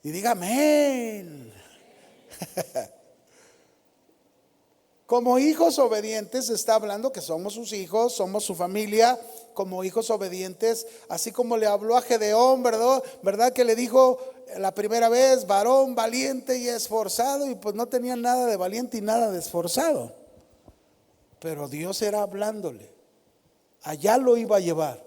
S1: Y diga amén. Como hijos obedientes está hablando que somos sus hijos, somos su familia, como hijos obedientes, así como le habló a Gedeón, ¿verdad? Que le dijo la primera vez, varón valiente y esforzado, y pues no tenía nada de valiente y nada de esforzado. Pero Dios era hablándole, allá lo iba a llevar.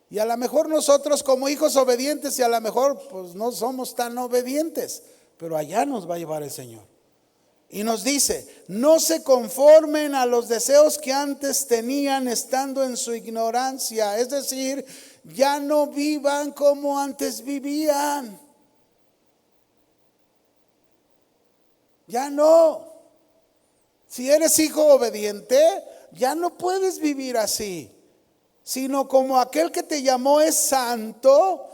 S1: Y a lo mejor nosotros como hijos obedientes, y a lo mejor pues no somos tan obedientes, pero allá nos va a llevar el Señor. Y nos dice, no se conformen a los deseos que antes tenían estando en su ignorancia. Es decir, ya no vivan como antes vivían. Ya no. Si eres hijo obediente, ya no puedes vivir así, sino como aquel que te llamó es santo.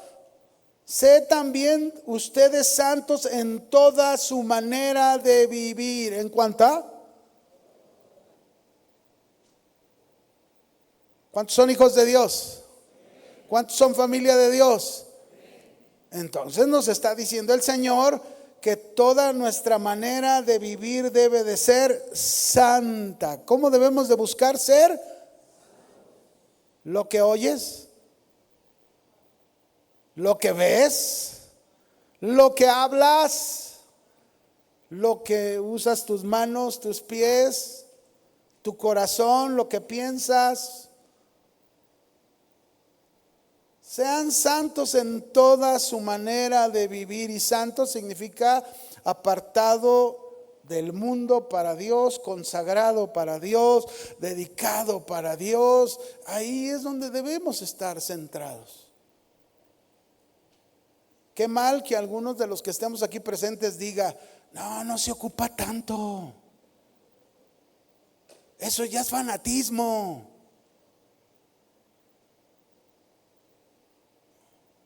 S1: Sé también ustedes santos en toda su manera de vivir. ¿En cuánto a? ¿Cuántos son hijos de Dios? ¿Cuántos son familia de Dios? Entonces nos está diciendo el Señor que toda nuestra manera de vivir debe de ser santa. ¿Cómo debemos de buscar ser? Lo que oyes, lo que ves, lo que hablas, lo que usas tus manos, tus pies, tu corazón, lo que piensas. Sean santos en toda su manera de vivir. Y santo significa apartado del mundo para Dios, consagrado para Dios, dedicado para Dios. Ahí es donde debemos estar centrados. Qué mal que algunos de los que estemos aquí presentes diga, no se ocupa tanto. Eso ya es fanatismo.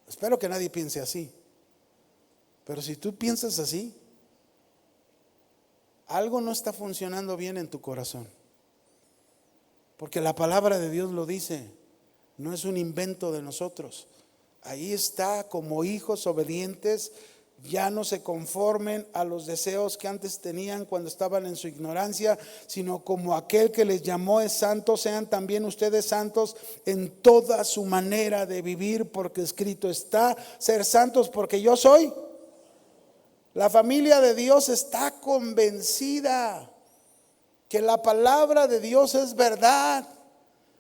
S1: Espero que nadie piense así. Pero si tú piensas así, algo no está funcionando bien en tu corazón. Porque la palabra de Dios lo dice, no es un invento de nosotros. Ahí está, como hijos obedientes, ya no se conformen a los deseos que antes tenían cuando estaban en su ignorancia, sino como aquel que les llamó es santo, sean también ustedes santos en toda su manera de vivir, porque escrito está, ser santos porque yo soy. La familia de Dios está convencida que la palabra de Dios es verdad.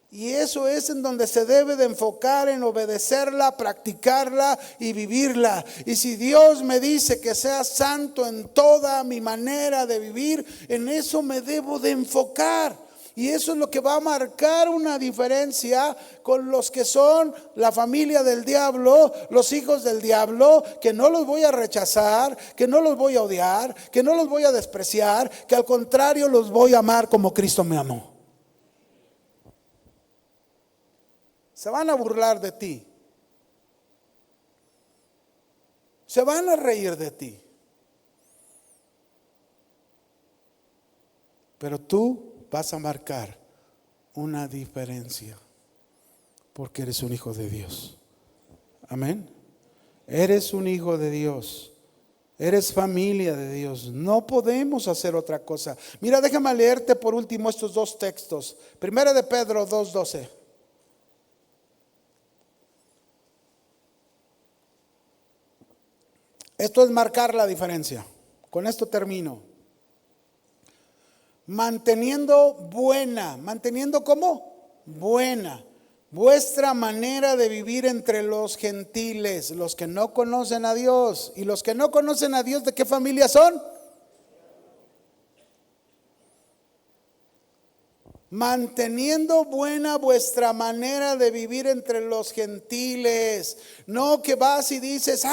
S1: Y eso es en donde se debe de enfocar, en obedecerla, practicarla y vivirla. Y si Dios me dice que sea santo en toda mi manera de vivir, en eso me debo de enfocar. Y eso es lo que va a marcar una diferencia con los que son la familia del diablo, los hijos del diablo, que no los voy a rechazar, que no los voy a odiar, que no los voy a despreciar, que al contrario los voy a amar como Cristo me amó. Se van a burlar de ti. Se van a reír de ti. Pero tú vas a marcar una diferencia porque eres un hijo de Dios. Amén. Eres un hijo de Dios. Eres familia de Dios. No podemos hacer otra cosa. Mira, déjame leerte por último estos dos textos. Primera de Pedro 2:12. Esto es marcar la diferencia. Con esto termino. Manteniendo ¿cómo? Buena. Vuestra manera de vivir entre los gentiles, los que no conocen a Dios. Y los que no conocen a Dios, ¿de qué familia son? Manteniendo buena vuestra manera de vivir entre los gentiles. No que vas y dices,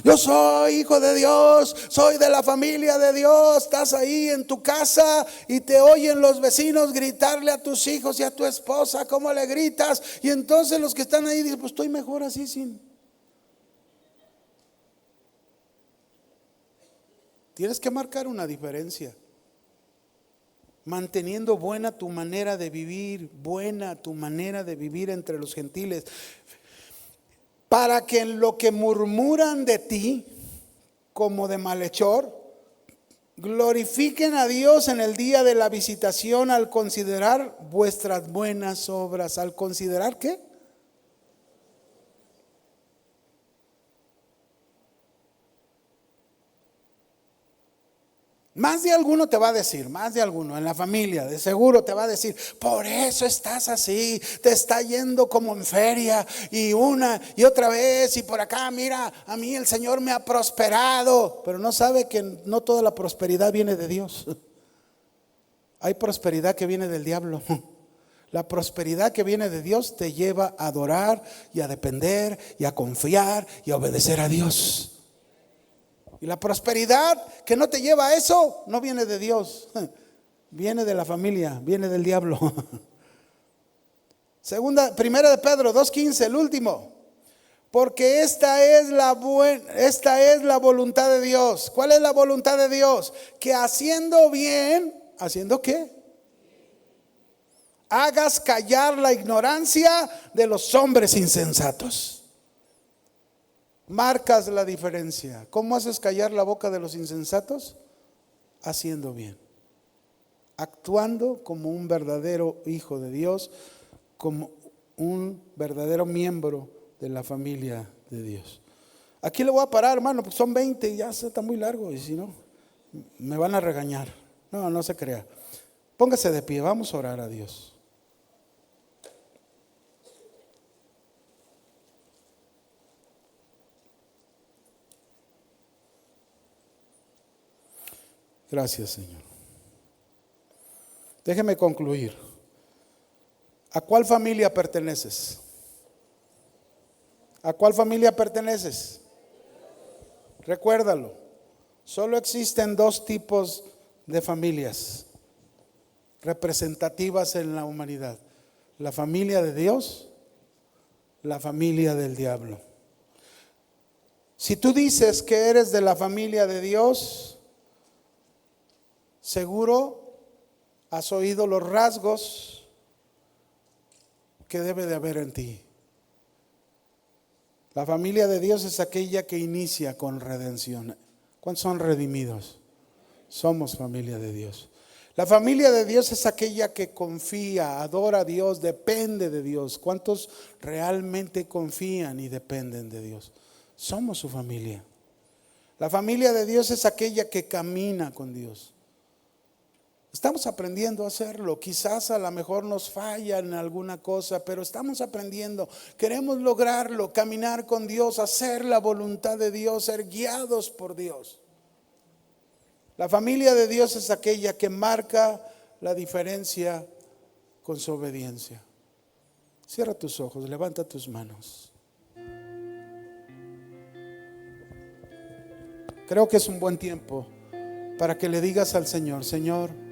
S1: yo soy hijo de Dios, soy de la familia de Dios. Estás ahí en tu casa y te oyen los vecinos gritarle a tus hijos y a tu esposa, ¿cómo le gritas? Y entonces los que están ahí dicen, pues estoy mejor así sin. Tienes que marcar una diferencia. Manteniendo buena tu manera de vivir, buena tu manera de vivir entre los gentiles, para que en lo que murmuran de ti, como de malhechor, glorifiquen a Dios en el día de la visitación al considerar vuestras buenas obras. ¿Al considerar qué? Más de alguno te va a decir, más de alguno en la familia, de seguro te va a decir, por eso estás así, te está yendo como en feria y una y otra vez y por acá, mira, a mí el Señor me ha prosperado, pero no sabe que no toda la prosperidad viene de Dios. Hay prosperidad que viene del diablo. La prosperidad que viene de Dios te lleva a adorar y a depender y a confiar y a obedecer a Dios. Y la prosperidad que no te lleva a eso no viene de Dios, viene de la familia, viene del diablo. Primera de Pedro 2:15, el último. Porque esta es la voluntad de Dios. ¿Cuál es la voluntad de Dios? Que haciendo bien, ¿haciendo qué? Hagas callar la ignorancia de los hombres insensatos. Marcas la diferencia. ¿Cómo haces callar la boca de los insensatos? Haciendo bien, actuando como un verdadero hijo de Dios, como un verdadero miembro de la familia de Dios. Aquí le voy a parar, hermano, porque son 20 y ya está muy largo, y si no, me van a regañar. No se crea. Póngase de pie, vamos a orar a Dios. Gracias, Señor. Déjeme concluir. ¿A cuál familia perteneces? ¿A cuál familia perteneces? Recuérdalo. Solo existen dos tipos de familias representativas en la humanidad: la familia de Dios, la familia del diablo. Si tú dices que eres de la familia de Dios, Seguro has oído los rasgos que debe de haber en ti. La familia de Dios es aquella que inicia con redención. ¿Cuántos son redimidos? Somos familia de Dios. La familia de Dios es aquella que confía, adora a Dios, depende de Dios. ¿Cuántos realmente confían y dependen de Dios? Somos su familia. La familia de Dios es aquella que camina con Dios. Estamos aprendiendo a hacerlo. Quizás a lo mejor nos falla en alguna cosa, pero estamos aprendiendo. Queremos lograrlo, caminar con Dios, hacer la voluntad de Dios, ser guiados por Dios. La familia de Dios es aquella que marca la diferencia con su obediencia. Cierra tus ojos, levanta tus manos. Creo que es un buen tiempo para que le digas al Señor: Señor,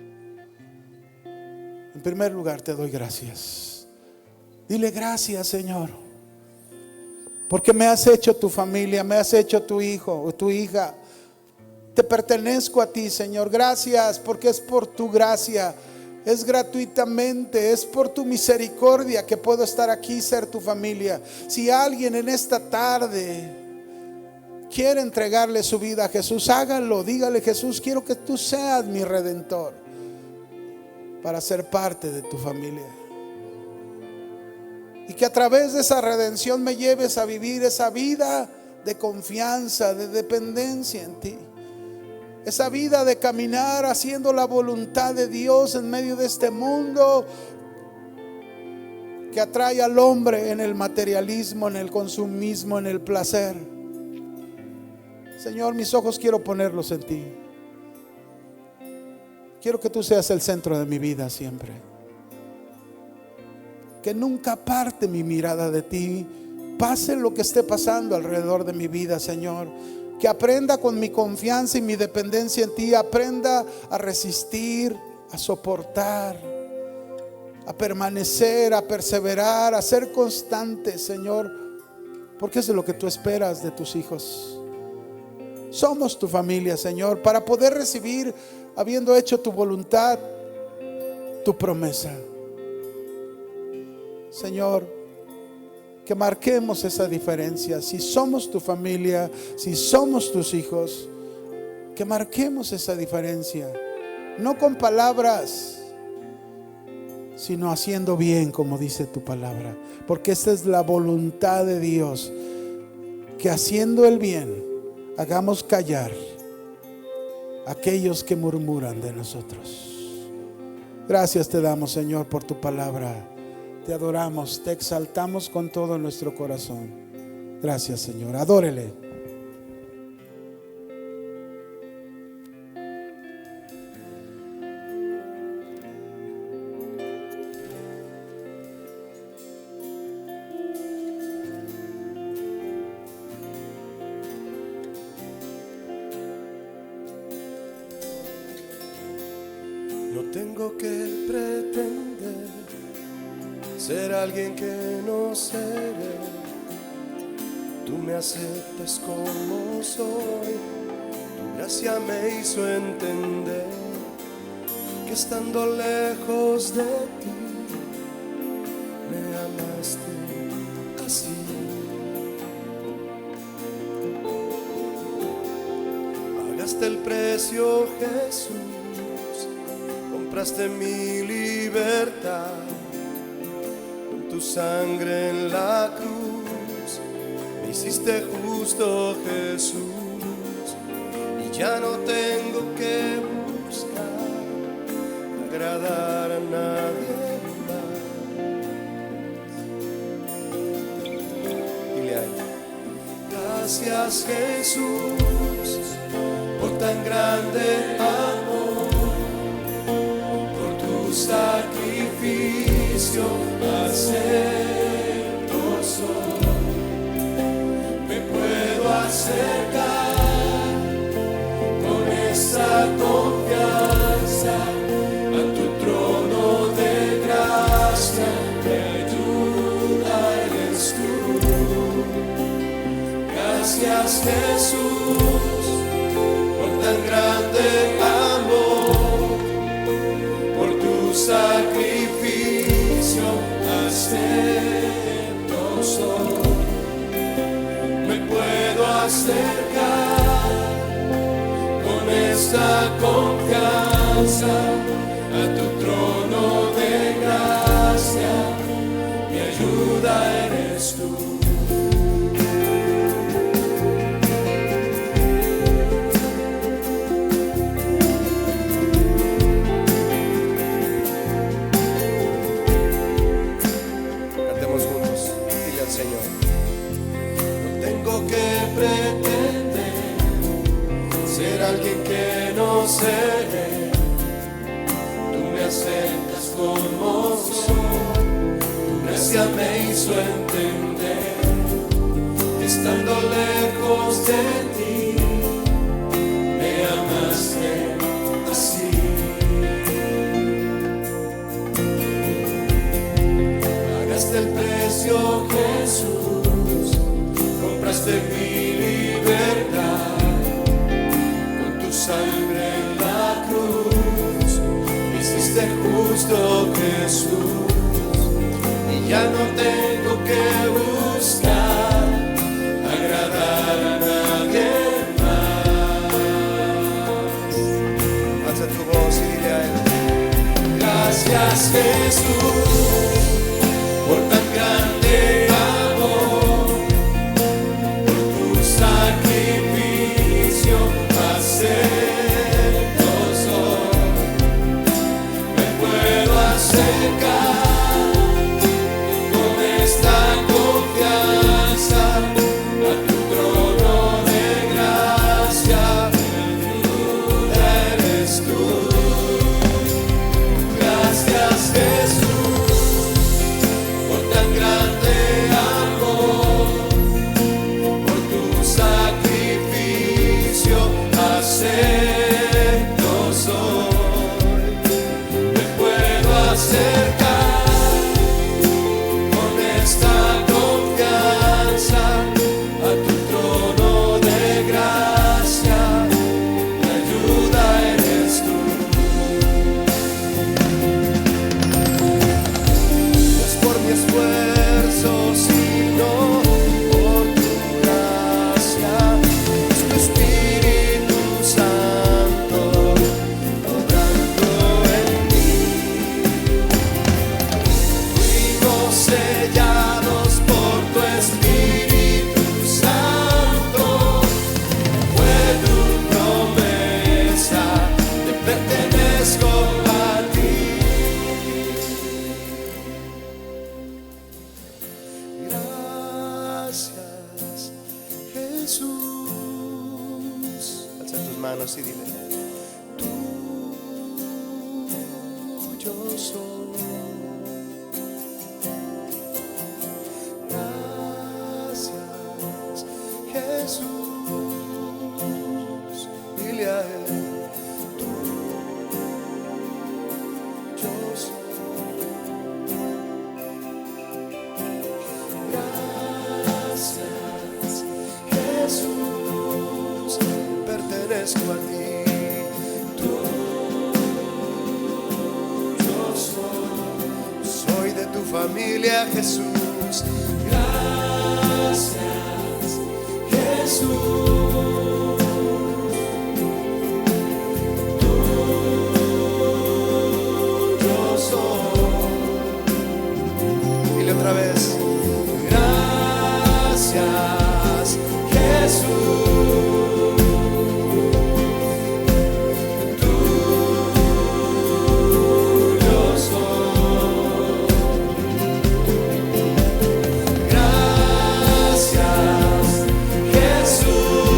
S1: en primer lugar te doy gracias. Dile gracias, Señor, porque me has hecho tu familia, me has hecho tu hijo o tu hija. Te pertenezco a ti, Señor. Gracias porque es por tu gracia, es gratuitamente, es por tu misericordia que puedo estar aquí y ser tu familia. Si alguien en esta tarde quiere entregarle su vida a Jesús, hágalo. Dígale: Jesús, quiero que tú seas mi redentor, para ser parte de tu familia. Y que a través de esa redención me lleves a vivir esa vida de confianza, de dependencia en ti. Esa vida de caminar haciendo la voluntad de Dios en medio de este mundo que atrae al hombre en el materialismo, en el consumismo, en el placer. Señor, mis ojos quiero ponerlos en ti. Quiero que tú seas el centro de mi vida siempre. Que nunca aparte mi mirada de ti, pase lo que esté pasando alrededor de mi vida, Señor. Que aprenda con mi confianza y mi dependencia en ti, aprenda a resistir, a soportar, a permanecer, a perseverar, a ser constante, Señor, porque eso es lo que tú esperas de tus hijos. Somos tu familia, Señor, para poder recibir, habiendo hecho tu voluntad, tu promesa. Señor, que marquemos esa diferencia. Si somos tu familia, si somos tus hijos, que marquemos esa diferencia. No con palabras, sino haciendo bien, como dice tu palabra. Porque esta es la voluntad de Dios, que haciendo el bien hagamos callar a aquellos que murmuran de nosotros. Gracias te damos, Señor, por tu palabra. Te adoramos, te exaltamos con todo nuestro corazón. Gracias, Señor. Adórele.
S2: No tengo que pretender ser alguien que no seré. Tú me aceptas como soy. Tu gracia me hizo entender que estando lejos de ti me amaste así. Pagaste el precio, Jesús, compraste mi libertad. Tu sangre en la cruz me hiciste justo, Jesús, y ya no tengo que buscar agradar a nadie más. Dile a él: gracias, Jesús, por tan grande amor, por tu sacrificio. Acepto soy, me puedo acercar con esa confianza a tu trono de gracia. Mi ayuda eres tú. Gracias, Jesús, por tan grande acercar con esta confianza a tu trono de gracia, mi ayuda eres tú.
S3: Cantemos juntos, dile al Señor.
S2: No tengo que pretender ser alguien que no seré. Tú me aceptas como soy. Tu gracia me hizo entender que estando lejos de ti me amaste así. Pagaste el precio, Jesús, compraste mi libertad con tu sangre en la cruz. Me hiciste justo, Jesús, y ya no tengo que buscar agradar a nadie más.
S3: Alza tu voz y dile a Él.
S2: Gracias, Jesús, por tan grande amor, por tu sacrificio acepto soy. Me puedo acercar con esta confianza a tu trono de gracia, mi ayuda eres tú. Gracias, Jesús, por tan grande amor, por tu sacrificio acepto soy. Me puedo acercar con esta confianza a tu trono de gracia, mi ayuda eres tú. No es por mi esfuerzo, sino por tu gracia. Es tu Espíritu Santo obrando en mí. Fuimos sellados por tu Espíritu Santo. Fue tu promesa, te pertenezco a ti. Gracias, Jesús.
S3: Alza tus manos y dile.
S2: Tuyo soy. Gracias, Jesús. Dile a Él. Tuyo soy. Gracias, Jesús, pertenezco a ti. Tuyo soy de tu familia, Jesús. Gracias, Jesús. Tuyo soy.
S3: Dile otra vez.
S2: Gracias, Jesús. Tuyo soy. Gracias, Jesús.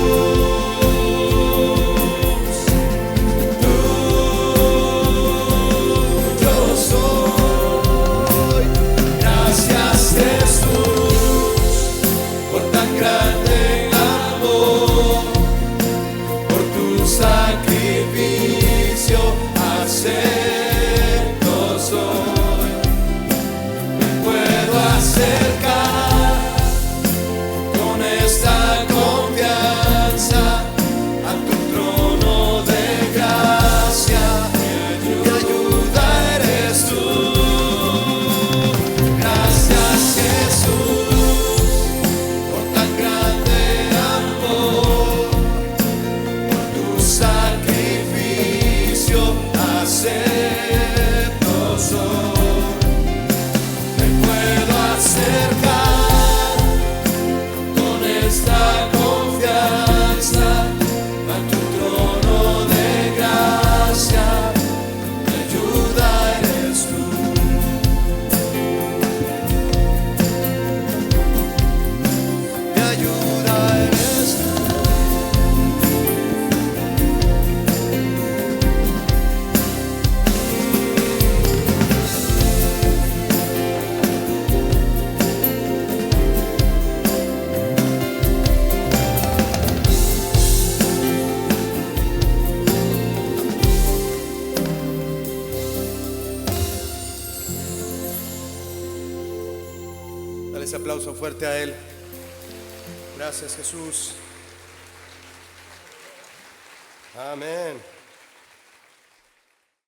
S3: ese aplauso fuerte a Él. Gracias, Jesús. Amén.